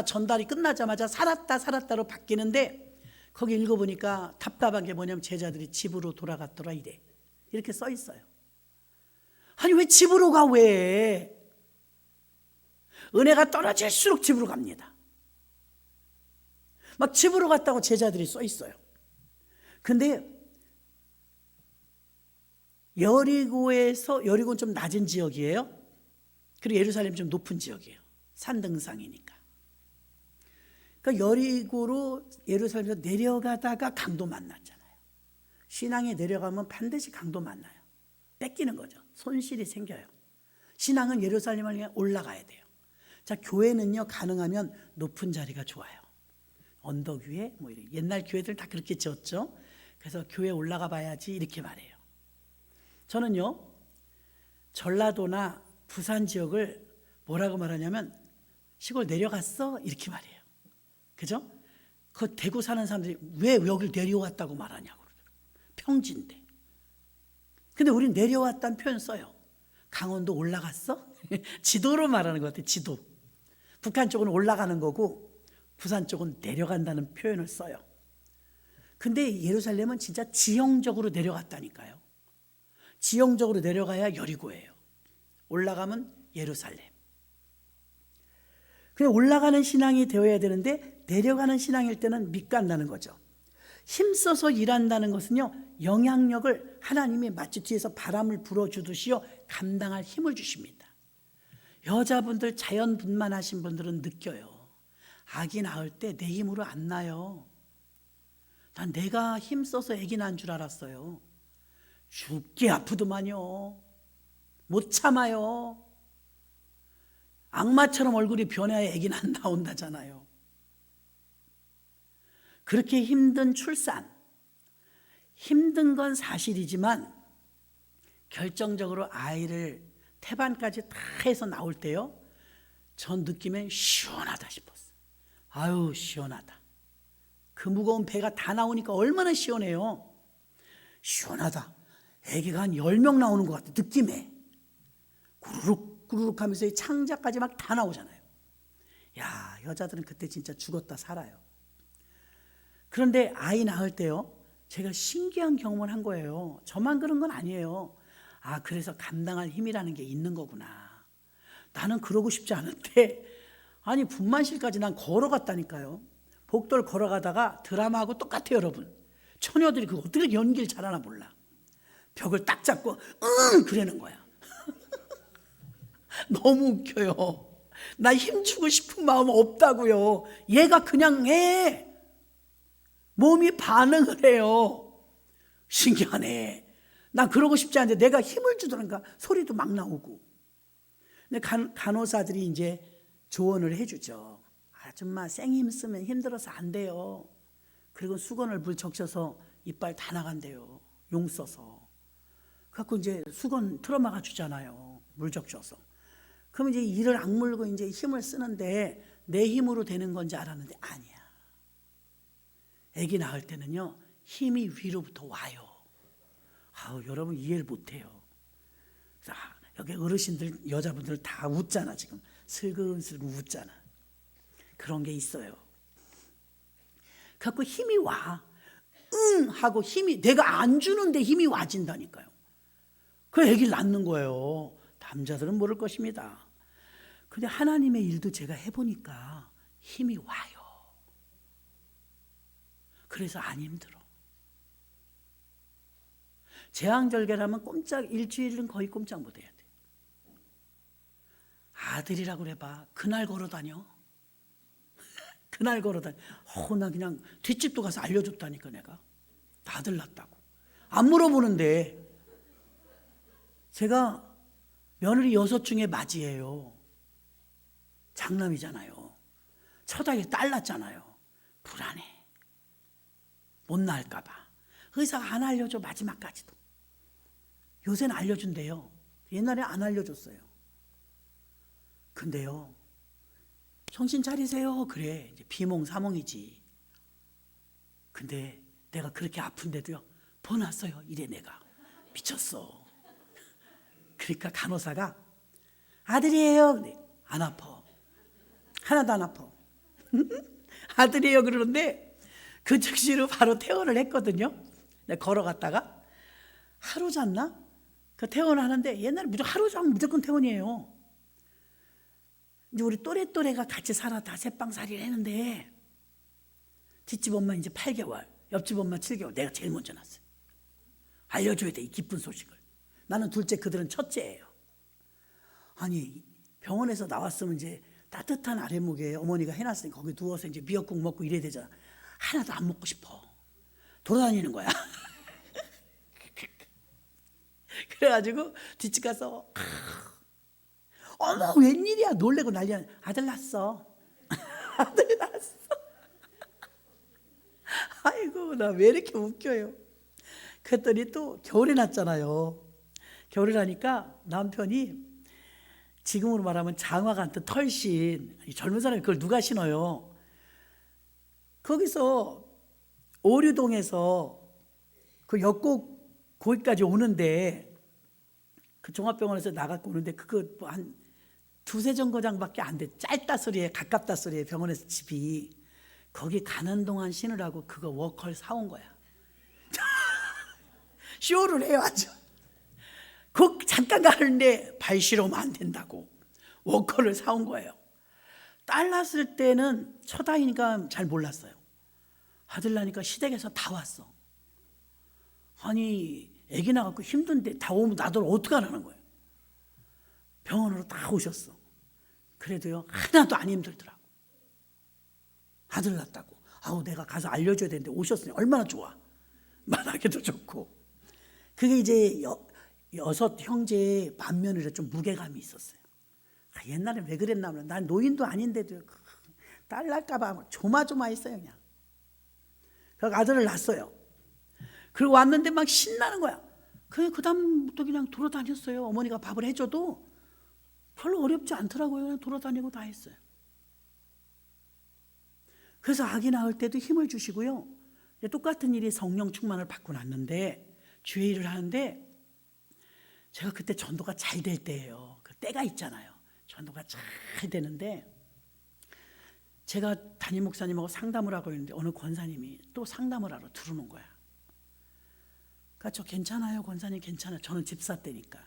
전달이 끝나자마자 살았다로 바뀌는데, 거기 읽어보니까 답답한 게 뭐냐면 제자들이 집으로 돌아갔더라 이래. 이렇게 써 있어요. 아니 왜 집으로 가? 왜? 은혜가 떨어질수록 집으로 갑니다. 막 집으로 갔다고 제자들이 써 있어요. 근데 여리고는 좀 낮은 지역이에요. 그리고 예루살렘이 좀 높은 지역이에요. 산등상이니까. 그러니까 여리고로 예루살렘에서 내려가다가 강도 만났잖아요. 신앙에 내려가면 반드시 강도 만나요. 뺏기는 거죠. 손실이 생겨요. 신앙은 예루살렘을 향해 올라가야 돼요. 자, 교회는요, 가능하면 높은 자리가 좋아요. 언덕 위에 뭐 이렇게. 옛날 교회들 다 그렇게 지었죠. 그래서 교회 올라가 봐야지 이렇게 말해요. 저는요, 전라도나 부산 지역을 뭐라고 말하냐면 시골 내려갔어? 이렇게 말해요. 그죠? 그 대구 사는 사람들이 왜 여길 내려왔다고 말하냐고 그러더라고요. 평지인데. 근데 우린 내려왔다는 표현 써요. 강원도 올라갔어? 지도로 말하는 것 같아요. 지도. 북한 쪽은 올라가는 거고 부산 쪽은 내려간다는 표현을 써요. 근데 예루살렘은 진짜 지형적으로 내려갔다니까요. 지형적으로 내려가야 여리고예요. 올라가면 예루살렘. 그냥 올라가는 신앙이 되어야 되는데 내려가는 신앙일 때는 밑간다는 거죠. 힘써서 일한다는 것은요, 영향력을 하나님이 마치 뒤에서 바람을 불어주듯이요 감당할 힘을 주십니다. 여자분들 자연분만하신 분들은 느껴요. 아기 낳을 때 내 힘으로 안 나요. 난 내가 힘써서 아기 낳은 줄 알았어요. 죽게 아프더만요. 못 참아요. 악마처럼 얼굴이 변해야 아기는 안 나온다잖아요. 그렇게 힘든 출산, 힘든 건 사실이지만 결정적으로 아이를 태반까지 다 해서 나올 때요, 전 느낌엔 시원하다 싶었어요. 아유 시원하다. 그 무거운 배가 다 나오니까 얼마나 시원해요. 시원하다. 아기가 한 10명 나오는 것 같아. 느낌에 구르륵 구르륵 하면서 이 창자까지 막 다 나오잖아요. 야, 여자들은 그때 진짜 죽었다 살아요. 그런데 아이 낳을 때요, 제가 신기한 경험을 한 거예요. 저만 그런 건 아니에요. 아, 그래서 감당할 힘이라는 게 있는 거구나. 나는 그러고 싶지 않은데, 아니 분만실까지 난 걸어갔다니까요. 복도를 걸어가다가 드라마하고 똑같아요, 여러분. 처녀들이 그 어떻게 연기를 잘하나 몰라. 벽을 딱 잡고 그러는 거야. 너무 웃겨요. 나 힘주고 싶은 마음 없다고요. 얘가 그냥 해. 몸이 반응을 해요. 신기하네. 난 그러고 싶지 않은데 내가 힘을 주더란가. 소리도 막 나오고. 근데 간호사들이 이제 조언을 해주죠. 아줌마 생힘 쓰면 힘들어서 안 돼요. 그리고 수건을 물 적셔서 이빨 다 나간대요. 용 써서. 그래갖고 이제 수건 틀어막아 주잖아요. 물 적셔서. 그럼 이제 이를 악물고 이제 힘을 쓰는데 내 힘으로 되는 건지 알았는데 아니야. 아기 낳을 때는요, 힘이 위로부터 와요. 아우, 여러분 이해를 못해요. 자, 여기 어르신들, 여자분들 다 웃잖아 지금. 슬금슬금 웃잖아. 그런 게 있어요. 그래갖고 힘이 와. 응 하고 힘이, 내가 안 주는데 힘이 와진다니까요. 그 아기를 낳는 거예요. 남자들은 모를 것입니다. 근데 하나님의 일도 제가 해보니까 힘이 와요. 그래서 안 힘들어. 제왕절개라면 꼼짝, 일주일은 거의 꼼짝 못해야 돼. 아들이라고 그래봐. 그날 걸어다녀. 그날 걸어다녀. 나 그냥 뒷집도 가서 알려줬다니까 내가. 아들 낳았다고. 안 물어보는데. 제가 며느리 6 중에 맞이에요. 장남이잖아요. 첫 아기 딸 낳았잖아요. 불안해. 못 낳을까 봐. 의사가 안 알려줘, 마지막까지도. 요새는 알려준대요. 옛날에 안 알려줬어요. 근데요, 정신 차리세요. 그래. 이제 비몽사몽이지. 근데 내가 그렇게 아픈데도요, 번왔어요. 이래 내가. 미쳤어. 그러니까 간호사가 아들이에요. 근데 안 아파. 하나도 안 아파. 아들이에요. 그러는데 그 즉시로 바로 퇴원을 했거든요. 내가 걸어갔다가 하루 잤나? 그 퇴원을 하는데 옛날에 하루 자면 무조건 퇴원이에요. 이제 우리 또래가 같이 살았다. 새빵살이를 했는데 뒷집 엄마 이제 8개월, 옆집 엄마 7개월. 내가 제일 먼저 났어요. 알려줘야 돼, 이 기쁜 소식을. 나는 둘째, 그들은 첫째예요. 아니 병원에서 나왔으면 이제 따뜻한 아랫목에 어머니가 해놨으니까 거기 누워서 이제 미역국 먹고 이래야 되잖아. 하나도 안 먹고 싶어. 돌아다니는 거야. 그래가지고 뒷집 가서 어머 웬일이야 놀래고 난리야. 아들 낳았어. 아들 낳았어. 아이고 나 왜 이렇게 웃겨요. 그랬더니 또 겨울에 낳았잖아요. 겨울에 나니까 남편이 지금으로 말하면 장화 같은 털신, 젊은 사람이 그걸 누가 신어요. 거기서 오류동에서 그 역곡 거기까지 오는데 그 종합병원에서 나가고 오는데 그거 뭐 한 2-3 정거장밖에 안 돼. 짧다 소리에 가깝다 소리에 병원에서 집이. 거기 가는 동안 신으라고 그거 워컬 사온 거야. 쇼를 해요 아주. 그 잠깐 가는데 발 실어오면 안 된다고 워커를 사온 거예요. 딸 낳았을 때는 첫 아이니까 잘 몰랐어요. 아들 낳으니까 시댁에서 다 왔어. 아니 애기 낳고 힘든데 다 오면 나들 어떡하라는 거예요. 병원으로 다 오셨어. 그래도요 하나도 안 힘들더라고. 아들 낳았다고. 아우 내가 가서 알려줘야 되는데 오셨으니 얼마나 좋아. 만나기도 좋고. 그게 이제 여섯 형제의 반면에 좀 무게감이 있었어요. 옛날에 왜 그랬나 하면 난 노인도 아닌데도 딸 날까봐 막 조마조마했어요 그냥. 그래서 아들을 낳았어요. 그리고 왔는데 막 신나는 거야. 그 다음부터 그냥 돌아다녔어요. 어머니가 밥을 해줘도 별로 어렵지 않더라고요. 그냥 돌아다니고 다 했어요. 그래서 아기 낳을 때도 힘을 주시고요. 똑같은 일이 성령 충만을 받고 났는데 주의 일을 하는데 제가 그때 전도가 잘 될 때예요. 그 때가 있잖아요. 전도가 잘 되는데 제가 담임 목사님하고 상담을 하고 있는데 어느 권사님이 또 상담을 하러 들어오는 거야. 그러니까 저 괜찮아요 권사님 괜찮아요. 저는 집사 때니까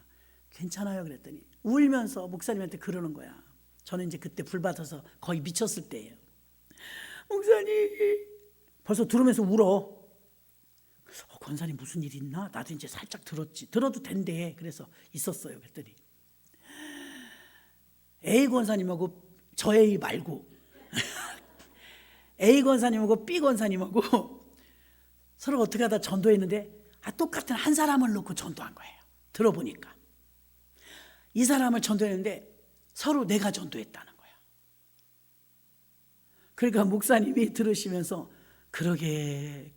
괜찮아요 그랬더니 울면서 목사님한테 그러는 거야. 저는 이제 그때 불 받아서 거의 미쳤을 때예요. 목사님 벌써 들으면서 울어. 권사님 무슨 일 있나? 나도 이제 살짝 들었지. 들어도 된대. 그래서 있었어요. 그랬더니 A 권사님하고 저 A 말고 A 권사님하고 B 권사님하고 서로 어떻게 하다 전도했는데 똑같은 한 사람을 놓고 전도한 거예요. 들어보니까 이 사람을 전도했는데 서로 내가 전도했다는 거야. 그러니까 목사님이 들으시면서 그러게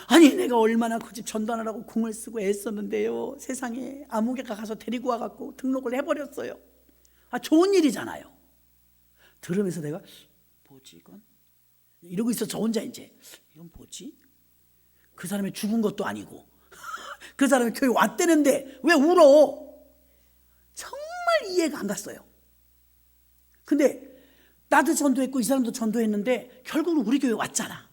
아니 내가 얼마나 그 집 전도하느라고 공을 쓰고 애썼는데요. 세상에 아무개가 가서 데리고 와갖고 등록을 해버렸어요. 좋은 일이잖아요. 들으면서 내가 뭐지 이건? 이러고 있어. 저 혼자 이제 이건 뭐지? 그 사람이 죽은 것도 아니고 그 사람이 교회 왔대는데 왜 울어? 정말 이해가 안 갔어요. 근데 나도 전도했고 이 사람도 전도했는데 결국은 우리 교회 왔잖아.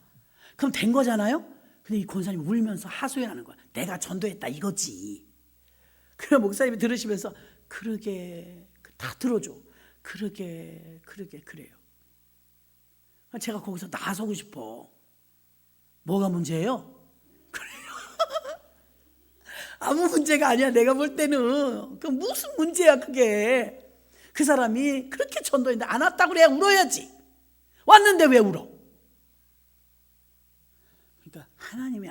그럼 된 거잖아요. 근데 이 권사님이 울면서 하소연하는 거야. 내가 전도했다 이거지. 그래 목사님이 들으시면서 그러게 다 들어줘. 그러게 그래요. 제가 거기서 나서고 싶어. 뭐가 문제예요? 그래요. 아무 문제가 아니야. 내가 볼 때는 그 무슨 문제야 그게. 그 사람이 그렇게 전도했는데 안 왔다고 그래야 울어야지. 왔는데 왜 울어? 그러니까 하나님이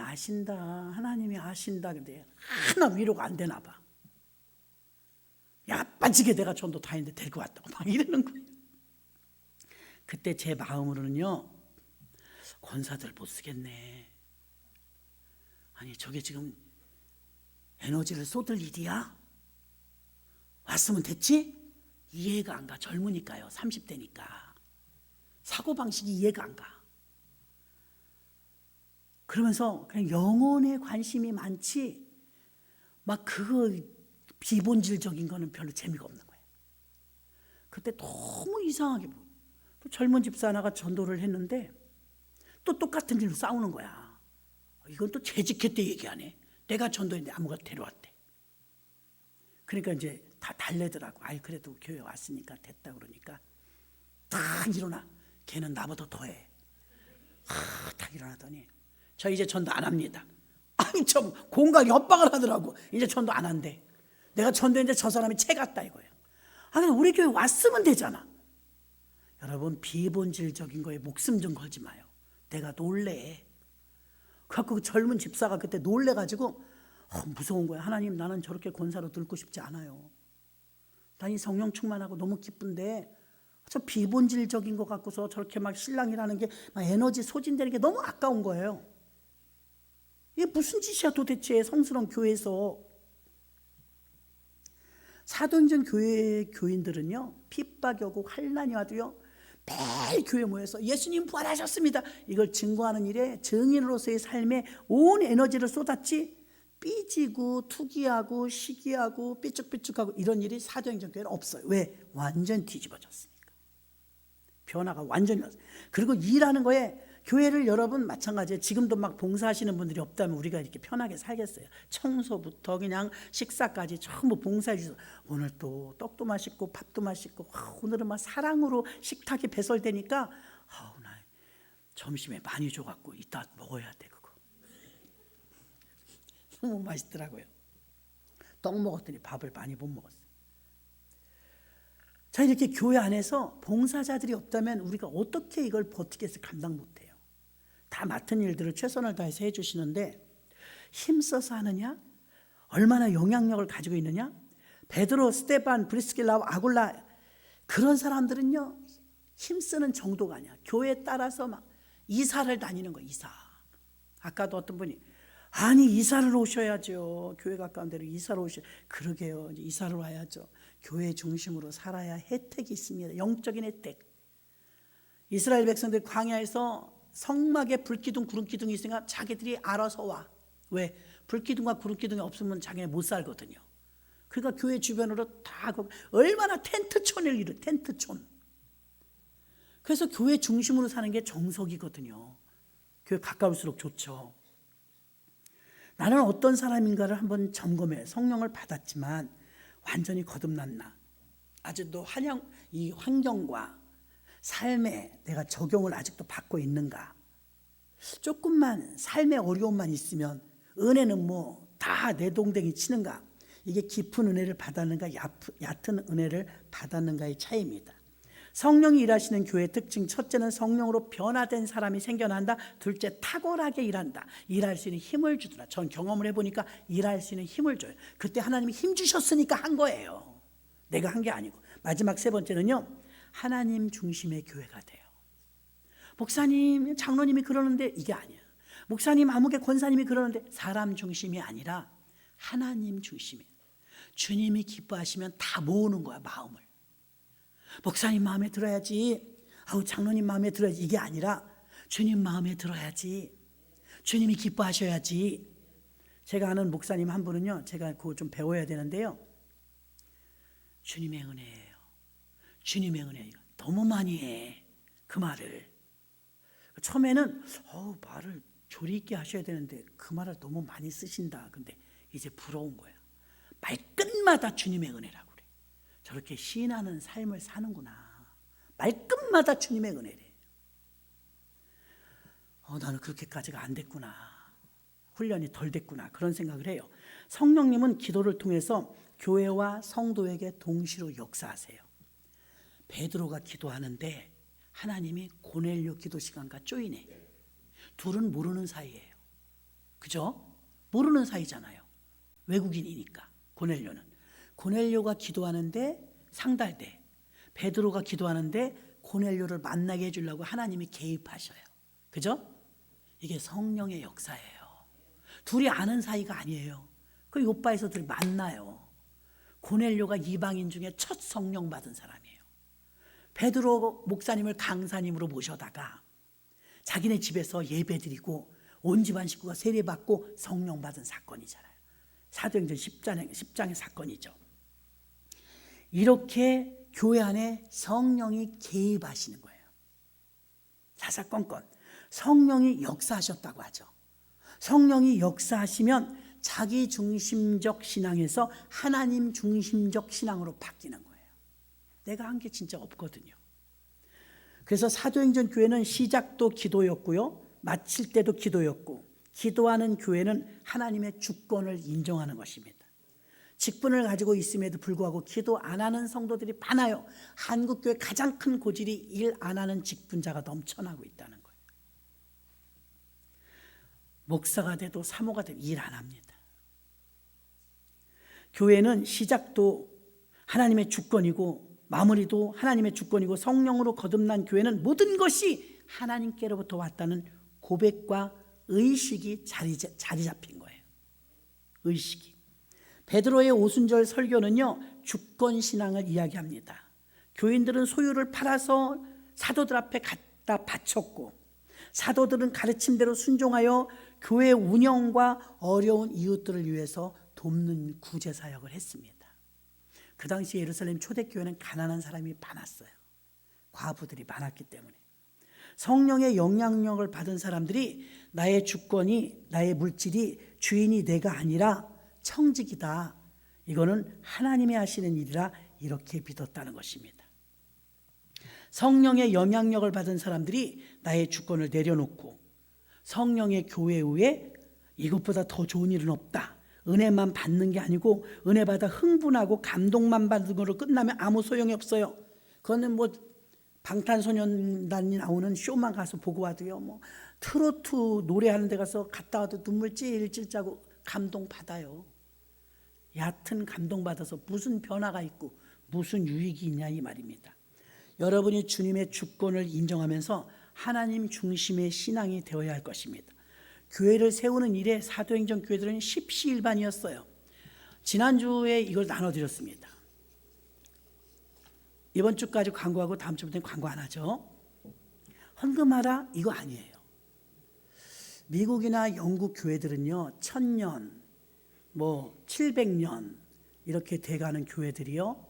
아신다 근데 하나 위로가 안 되나 봐. 야 빠지게 내가 전도 다 했는데 데리고 왔다고 막 이러는 거예요. 그때 제 마음으로는요 권사들 못 쓰겠네. 아니 저게 지금 에너지를 쏟을 일이야? 왔으면 됐지? 이해가 안 가. 젊으니까요. 30대니까 사고방식이 이해가 안 가. 그러면서 그냥 영혼에 관심이 많지 막 그거 비본질적인 거는 별로 재미가 없는 거예요. 그때 너무 이상하게 보여. 또 젊은 집사 하나가 전도를 했는데 또 똑같은 일로 싸우는 거야. 이건 또 재직했대 얘기하네. 내가 전도했는데 아무가 데려왔대. 그러니까 이제 다 달래더라고. 아이 그래도 교회 왔으니까 됐다 그러니까 딱 일어나. 걔는 나보다 더해. 딱 일어나더니 저 이제 전도 안 합니다. 아니 참 공각이 협박을 하더라고. 이제 전도 안 한대. 내가 전도했는데 저 사람이 채 같다 이거예요. 그냥 우리 교회 왔으면 되잖아. 여러분 비본질적인 거에 목숨 좀 걸지 마요. 내가 놀래. 그래갖고 그 젊은 집사가 그때 놀래가지고 무서운 거야. 하나님 나는 저렇게 권사로 들고 싶지 않아요. 난 이 성령 충만하고 너무 기쁜데 저 비본질적인 것 갖고서 저렇게 막 신랑이라는 게 막 에너지 소진되는 게 너무 아까운 거예요. 이게 무슨 짓이야 도대체 성스러운 교회에서. 사도행전 교회 교인들은요 핍박이 오고 환난이 와도요 매일 교회 모여서 예수님 부활하셨습니다 이걸 증거하는 일에 증인으로서의 삶에 온 에너지를 쏟았지 삐지고 투기하고 시기하고 삐죽삐죽하고 이런 일이 사도행전 교회는 없어요. 왜? 완전 뒤집어졌으니까. 변화가 완전히 왔어요. 그리고 일하는 거에 교회를 여러분 마찬가지예요. 지금도 막 봉사하시는 분들이 없다면 우리가 이렇게 편하게 살겠어요. 청소부터 그냥 식사까지 전부 봉사해 주셔서 오늘 또 떡도 맛있고 밥도 맛있고 오늘은 막 사랑으로 식탁이 배설되니까 나 점심에 많이 줘갖고 이따 먹어야 돼 그거. 너무 맛있더라고요. 떡 먹었더니 밥을 많이 못 먹었어요. 자, 이렇게 교회 안에서 봉사자들이 없다면 우리가 어떻게 이걸 버티겠어요? 감당 못해요. 다 맡은 일들을 최선을 다해서 해주시는데 힘써서 하느냐? 얼마나 영향력을 가지고 있느냐? 베드로, 스데반, 브리스길라, 아굴라 그런 사람들은요 힘쓰는 정도가 아니야. 교회에 따라서 막 이사를 다니는 거예요. 이사. 아까도 어떤 분이 아니 이사를 오셔야죠. 교회 가까운 데로 이사를 그러게요. 이사를 와야죠. 교회 중심으로 살아야 혜택이 있습니다. 영적인 혜택. 이스라엘 백성들 광야에서 성막에 불기둥 구름기둥이 있으니까 자기들이 알아서 와. 왜? 불기둥과 구름기둥이 없으면 자기네 못 살거든요. 그러니까 교회 주변으로 다 얼마나 텐트촌을 이루 텐트촌. 그래서 교회 중심으로 사는 게 정석이거든요. 교회 가까울수록 좋죠. 나는 어떤 사람인가를 한번 점검해. 성령을 받았지만 완전히 거듭났나? 아직도 이 환경과 삶에 내가 적용을 아직도 받고 있는가? 조금만 삶의 어려움만 있으면 은혜는 뭐 다 내동댕이 치는가? 이게 깊은 은혜를 받았는가 얕은 은혜를 받았는가의 차이입니다. 성령이 일하시는 교회의 특징, 첫째는 성령으로 변화된 사람이 생겨난다. 둘째, 탁월하게 일한다. 일할 수 있는 힘을 주더라. 전 경험을 해보니까 일할 수 있는 힘을 줘요. 그때 하나님이 힘 주셨으니까 한 거예요. 내가 한 게 아니고. 마지막 세 번째는요, 하나님 중심의 교회가 돼요. 목사님, 장로님이 그러는데 이게 아니야. 목사님, 아무개 권사님이 그러는데 사람 중심이 아니라 하나님 중심이에요. 주님이 기뻐하시면 다 모으는 거야, 마음을. 목사님 마음에 들어야지, 장로님 마음에 들어야지, 이게 아니라 주님 마음에 들어야지, 주님이 기뻐하셔야지. 제가 아는 목사님 한 분은요, 제가 그거 좀 배워야 되는데요, 주님의 은혜예요. 주님의 은혜. 너무 많이 해, 그 말을. 처음에는 말을 조리 있게 하셔야 되는데 그 말을 너무 많이 쓰신다. 근데 이제 부러운 거야. 말끝마다 주님의 은혜라고 그래. 저렇게 시인하는 삶을 사는구나. 말끝마다 주님의 은혜래. 나는 그렇게까지가 안 됐구나. 훈련이 덜 됐구나. 그런 생각을 해요. 성령님은 기도를 통해서 교회와 성도에게 동시로 역사하세요. 베드로가 기도하는데 하나님이 고넬료 기도 시간과 쪼이네. 둘은 모르는 사이예요. 그죠? 모르는 사이잖아요. 외국인이니까. 고넬료가 기도하는데 상달돼. 베드로가 기도하는데 고넬료를 만나게 해주려고 하나님이 개입하셔요. 그죠? 이게 성령의 역사예요. 둘이 아는 사이가 아니에요. 그 요바에서 둘이 만나요. 고넬료가 이방인 중에 첫 성령 받은 사람이에요. 베드로 목사님을 강사님으로 모셔다가 자기네 집에서 예배드리고 온 집안 식구가 세례받고 성령 받은 사건이잖아요. 사도행전 10장의 사건이죠. 이렇게 교회 안에 성령이 개입하시는 거예요. 사사건건 성령이 역사하셨다고 하죠. 성령이 역사하시면 자기 중심적 신앙에서 하나님 중심적 신앙으로 바뀌는 거예요. 내가 한 게 진짜 없거든요. 그래서 사도행전 교회는 시작도 기도였고요, 마칠 때도 기도였고, 기도하는 교회는 하나님의 주권을 인정하는 것입니다. 직분을 가지고 있음에도 불구하고 기도 안 하는 성도들이 많아요. 한국교회 가장 큰 고질이 일 안 하는 직분자가 넘쳐나고 있다는 거예요. 목사가 돼도 사모가 돼도 일 안 합니다. 교회는 시작도 하나님의 주권이고 마무리도 하나님의 주권이고, 성령으로 거듭난 교회는 모든 것이 하나님께로부터 왔다는 고백과 의식이 자리 잡힌 거예요. 의식이. 베드로의 오순절 설교는요, 주권 신앙을 이야기합니다. 교인들은 소유를 팔아서 사도들 앞에 갖다 바쳤고, 사도들은 가르침대로 순종하여 교회 운영과 어려운 이웃들을 위해서 돕는 구제 사역을 했습니다. 그 당시 예루살렘 초대교회는 가난한 사람이 많았어요. 과부들이 많았기 때문에. 성령의 영향력을 받은 사람들이 나의 주권이, 나의 물질이 주인이 내가 아니라 청직이다. 이거는 하나님이 하시는 일이라 이렇게 믿었다는 것입니다. 성령의 영향력을 받은 사람들이 나의 주권을 내려놓고 성령의 교회 후에 이것보다 더 좋은 일은 없다. 은혜만 받는 게 아니고 은혜 받아 흥분하고 감동만 받는 거로 끝나면 아무 소용이 없어요. 그거는 뭐 방탄소년단이 나오는 쇼만 가서 보고 와도요, 뭐 트로트 노래하는 데 가서 갔다 와도 눈물 찔찔 짜고 감동 받아요. 얕은 감동 받아서 무슨 변화가 있고 무슨 유익이 있냐 이 말입니다. 여러분이 주님의 주권을 인정하면서 하나님 중심의 신앙이 되어야 할 것입니다. 교회를 세우는 일에 사도행전 교회들은 십시일반이었어요. 지난주에 이걸 나눠드렸습니다. 이번 주까지 광고하고 다음 주부터는 광고 안 하죠. 헌금하라 이거 아니에요. 미국이나 영국 교회들은요 1000년, 뭐 700년 이렇게 돼가는 교회들이요.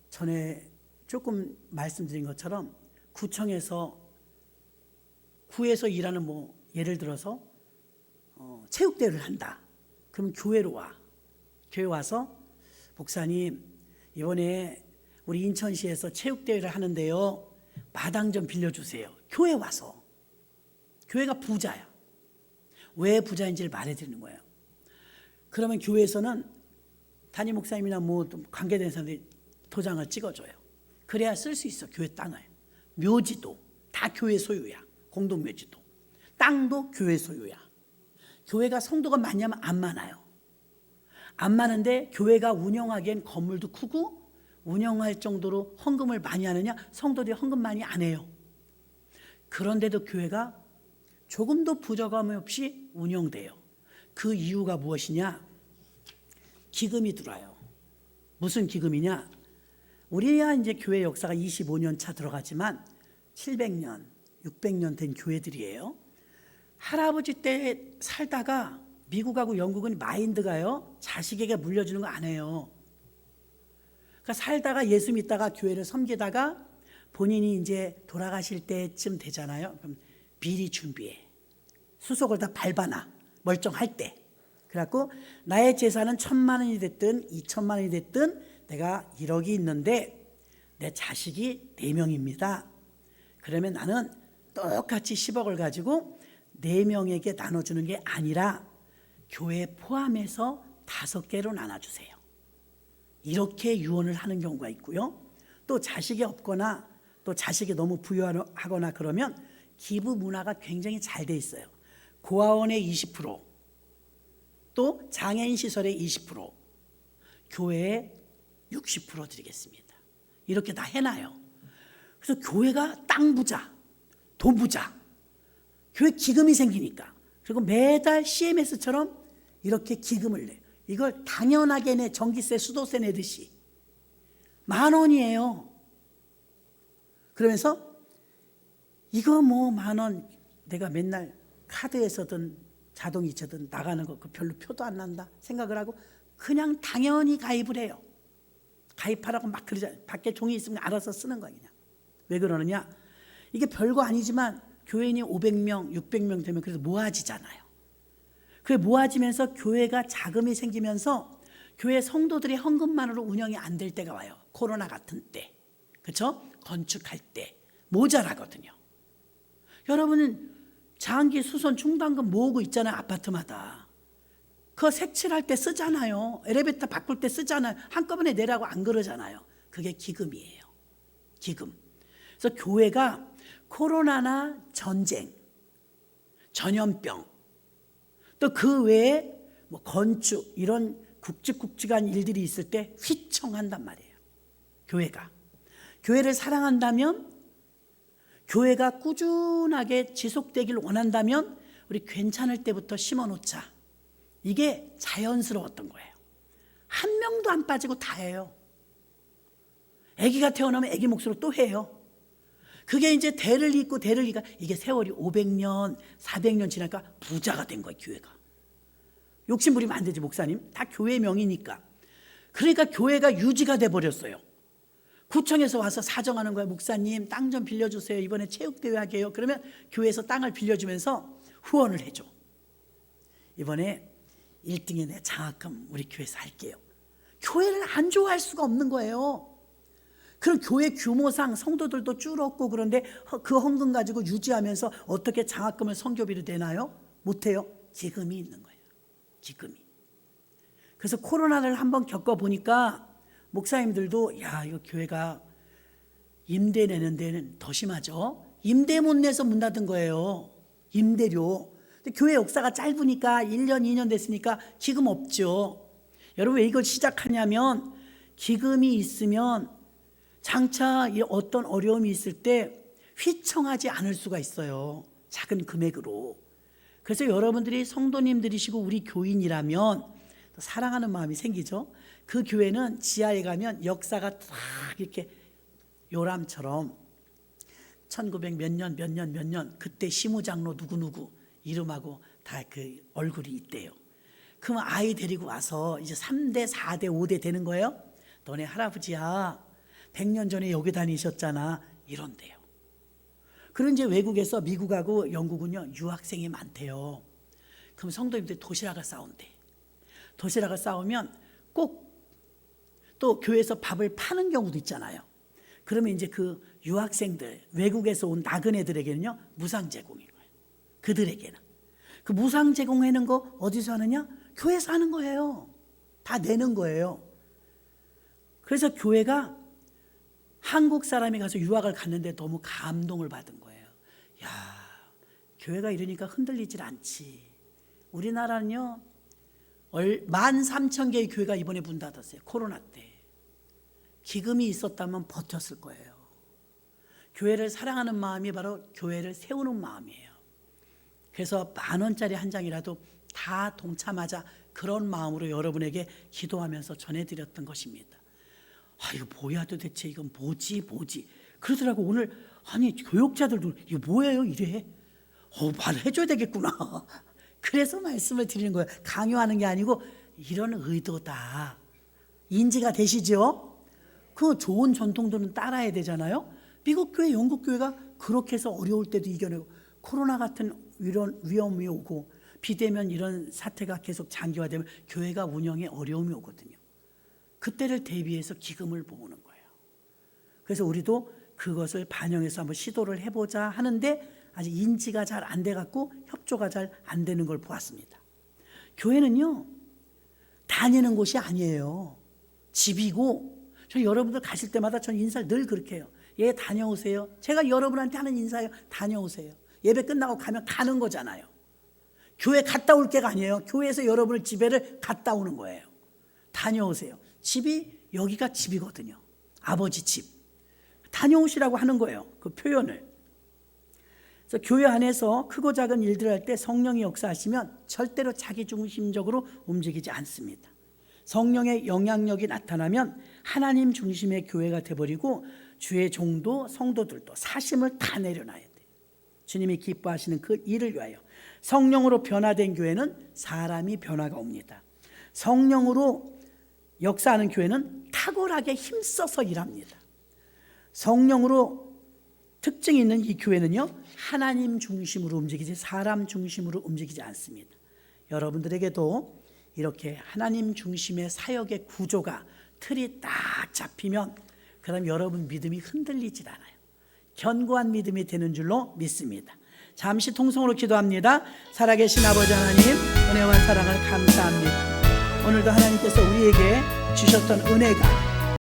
전에 조금 말씀드린 것처럼 구청에서 구에서 일하는 뭐 예를 들어서 체육대회를 한다. 그럼 교회로 와. 교회 와서 목사님 이번에 우리 인천시에서 체육대회를 하는데요. 마당 좀 빌려주세요. 교회 와서. 교회가 부자야. 왜 부자인지를 말해드리는 거예요. 그러면 교회에서는 담임 목사님이나 뭐 관계된 사람들이 도장을 찍어줘요. 그래야 쓸 수 있어. 교회 땅을. 묘지도 다 교회 소유야. 공동묘지도. 땅도 교회 소유야. 교회가 성도가 많냐면 안 많아요. 안 많은데 교회가 운영하기엔 건물도 크고 운영할 정도로 헌금을 많이 하느냐? 성도들이 헌금 많이 안 해요. 그런데도 교회가 조금도 부족함 없이 운영돼요. 그 이유가 무엇이냐? 기금이 들어와요. 무슨 기금이냐? 우리야 이제 교회 역사가 25년 차 들어가지만 700년, 600년 된 교회들이에요. 할아버지 때 살다가 미국하고 영국은 마인드가요. 자식에게 물려주는 거 안 해요. 그러니까 살다가 예수 믿다가 교회를 섬기다가 본인이 이제 돌아가실 때쯤 되잖아요. 그럼 미리 준비해. 수속을 다 밟아놔. 멀쩡할 때. 그래갖고 나의 재산은 1000만 원이 됐든 2000만 원이 됐든 내가 1억이 있는데 내 자식이 4명입니다. 그러면 나는 똑같이 10억을 가지고 4명에게 나눠주는 게 아니라 교회 포함해서 5개로 나눠주세요. 이렇게 유언을 하는 경우가 있고요. 또 자식이 없거나 또 자식이 너무 부유하거나 그러면 기부 문화가 굉장히 잘 돼 있어요. 고아원의 20%, 또 장애인 시설의 20%, 교회에 60% 드리겠습니다. 이렇게 다 해놔요. 그래서 교회가 땅 부자, 돈 부자, 교회 기금이 생기니까. 그리고 매달 CMS처럼 이렇게 기금을 내요. 이걸 당연하게 내, 전기세, 수도세 내듯이 10,000원이에요. 그러면서 이거 뭐 10,000원 내가 맨날 카드에서든 자동이체든 나가는 거 그 별로 표도 안 난다 생각을 하고 그냥 당연히 가입을 해요. 가입하라고 막 그러잖아요. 밖에 종이 있으면 알아서 쓰는 거야 그냥. 왜 그러느냐? 이게 별거 아니지만 교인이 500명, 600명 되면 그래도 모아지잖아요. 그게 모아지면서 교회가 자금이 생기면서 교회 성도들의 헌금만으로 운영이 안 될 때가 와요. 코로나 같은 때. 그렇죠? 건축할 때 모자라거든요. 여러분은 장기 수선 충당금 모으고 있잖아요. 아파트마다. 그거 색칠할 때 쓰잖아요. 엘리베이터 바꿀 때 쓰잖아요. 한꺼번에 내라고 안 그러잖아요. 그게 기금이에요. 기금. 그래서 교회가 코로나나 전쟁, 전염병, 또 그 외에 뭐 건축 이런 굵직굵직한 일들이 있을 때 휘청한단 말이에요. 교회가. 교회를 사랑한다면, 교회가 꾸준하게 지속되길 원한다면 우리 괜찮을 때부터 심어놓자. 이게 자연스러웠던 거예요. 한 명도 안 빠지고 다 해요. 아기가 태어나면 아기 몫으로 또 해요. 그게 이제 대를 잇고 대를 잇고 이게 세월이 500년, 400년 지나니까 부자가 된 거예요, 교회가. 욕심 부리면 안 되지, 목사님. 다 교회 명이니까. 그러니까 교회가 유지가 돼 버렸어요. 구청에서 와서 사정하는 거야. 목사님 땅 좀 빌려주세요. 이번에 체육대회 하게요. 그러면 교회에서 땅을 빌려주면서 후원을 해줘. 이번에 1등에 내 장학금 우리 교회에서 할게요. 교회를 안 좋아할 수가 없는 거예요. 그럼 교회 규모상 성도들도 줄었고, 그런데 그 헌금 가지고 유지하면서 어떻게 장학금을 선교비로 내나요? 못해요. 기금이 있는 거예요. 기금이. 그래서 코로나를 한번 겪어보니까 목사님들도 야, 이거 교회가 임대 내는 데는 더 심하죠. 임대 못 내서 문 닫은 거예요. 임대료. 근데 교회 역사가 짧으니까 1년 2년 됐으니까 기금 없죠. 여러분 왜 이걸 시작하냐면, 기금이 있으면 장차 어떤 어려움이 있을 때 휘청하지 않을 수가 있어요. 작은 금액으로. 그래서 여러분들이 성도님들이시고 우리 교인이라면 사랑하는 마음이 생기죠. 그 교회는 지하에 가면 역사가 딱 이렇게 요람처럼 1900 몇 년 그때 시무장로 누구누구 이름하고 다 그 얼굴이 있대요. 그러면 아이 데리고 와서 이제 3대 4대 5대 되는 거예요. 너네 할아버지야 100년 전에 여기 다니셨잖아 이런대요. 그런 이제 외국에서 미국하고 영국은요 유학생이 많대요. 그럼 성도님들이 도시락을 싸온대. 도시락을 싸오면 꼭 또 교회에서 밥을 파는 경우도 있잖아요. 그러면 이제 그 유학생들, 외국에서 온 나그네들에게는요 무상 제공인 거예요. 그들에게는. 그 무상 제공하는 거 어디서 하느냐? 교회에서 하는 거예요. 다 내는 거예요. 그래서 교회가 한국 사람이 가서 유학을 갔는데 너무 감동을 받은 거예요. 야, 교회가 이러니까 흔들리질 않지. 우리나라는요 13,000개의 교회가 이번에 문 닫았어요. 코로나 때. 기금이 있었다면 버텼을 거예요. 교회를 사랑하는 마음이 바로 교회를 세우는 마음이에요. 그래서 10,000원짜리 한 장이라도 다 동참하자, 그런 마음으로 여러분에게 기도하면서 전해드렸던 것입니다. 아, 이거 뭐야 도대체, 이건 뭐지 그러더라고. 오늘 아니 교육자들도 이거 뭐예요 이래. 말해줘야 되겠구나. 그래서 말씀을 드리는 거예요. 강요하는 게 아니고 이런 의도다. 인지가 되시죠? 그 좋은 전통들은 따라야 되잖아요. 미국 교회, 영국 교회가 그렇게 해서 어려울 때도 이겨내고, 코로나 같은 이런 위험이 오고 비대면 이런 사태가 계속 장기화되면 교회가 운영에 어려움이 오거든요. 그때를 대비해서 기금을 모으는 거예요. 그래서 우리도 그것을 반영해서 한번 시도를 해보자 하는데 아직 인지가 잘 안 돼갖고 협조가 잘 안 되는 걸 보았습니다. 교회는요 다니는 곳이 아니에요. 집이고, 저 여러분들 가실 때마다 전 인사를 늘 그렇게 해요. 예, 다녀오세요. 제가 여러분한테 하는 인사예요. 다녀오세요. 예배 끝나고 가면 가는 거잖아요. 교회 갔다 올 게가 아니에요. 교회에서 여러분을 집에를 갔다 오는 거예요. 다녀오세요. 집이 여기가 집이거든요. 아버지 집. 다녀오시라고 하는 거예요. 그 표현을. 그래서 교회 안에서 크고 작은 일들을 할 때 성령이 역사하시면 절대로 자기중심적으로 움직이지 않습니다. 성령의 영향력이 나타나면 하나님 중심의 교회가 되어버리고 주의 종도 성도들도 사심을 다 내려놔야 돼요. 주님이 기뻐하시는 그 일을 위하여. 성령으로 변화된 교회는 사람이 변화가 옵니다. 성령으로 역사하는 교회는 탁월하게 힘써서 일합니다. 성령으로 특징이 있는 이 교회는요 하나님 중심으로 움직이지 사람 중심으로 움직이지 않습니다. 여러분들에게도 이렇게 하나님 중심의 사역의 구조가, 틀이 딱 잡히면 그럼 여러분 믿음이 흔들리질 않아요. 견고한 믿음이 되는 줄로 믿습니다. 잠시 통성으로 기도합니다. 살아계신 아버지 하나님, 은혜와 사랑을 감사합니다. 오늘도 하나님께서 우리에게 주셨던 은혜가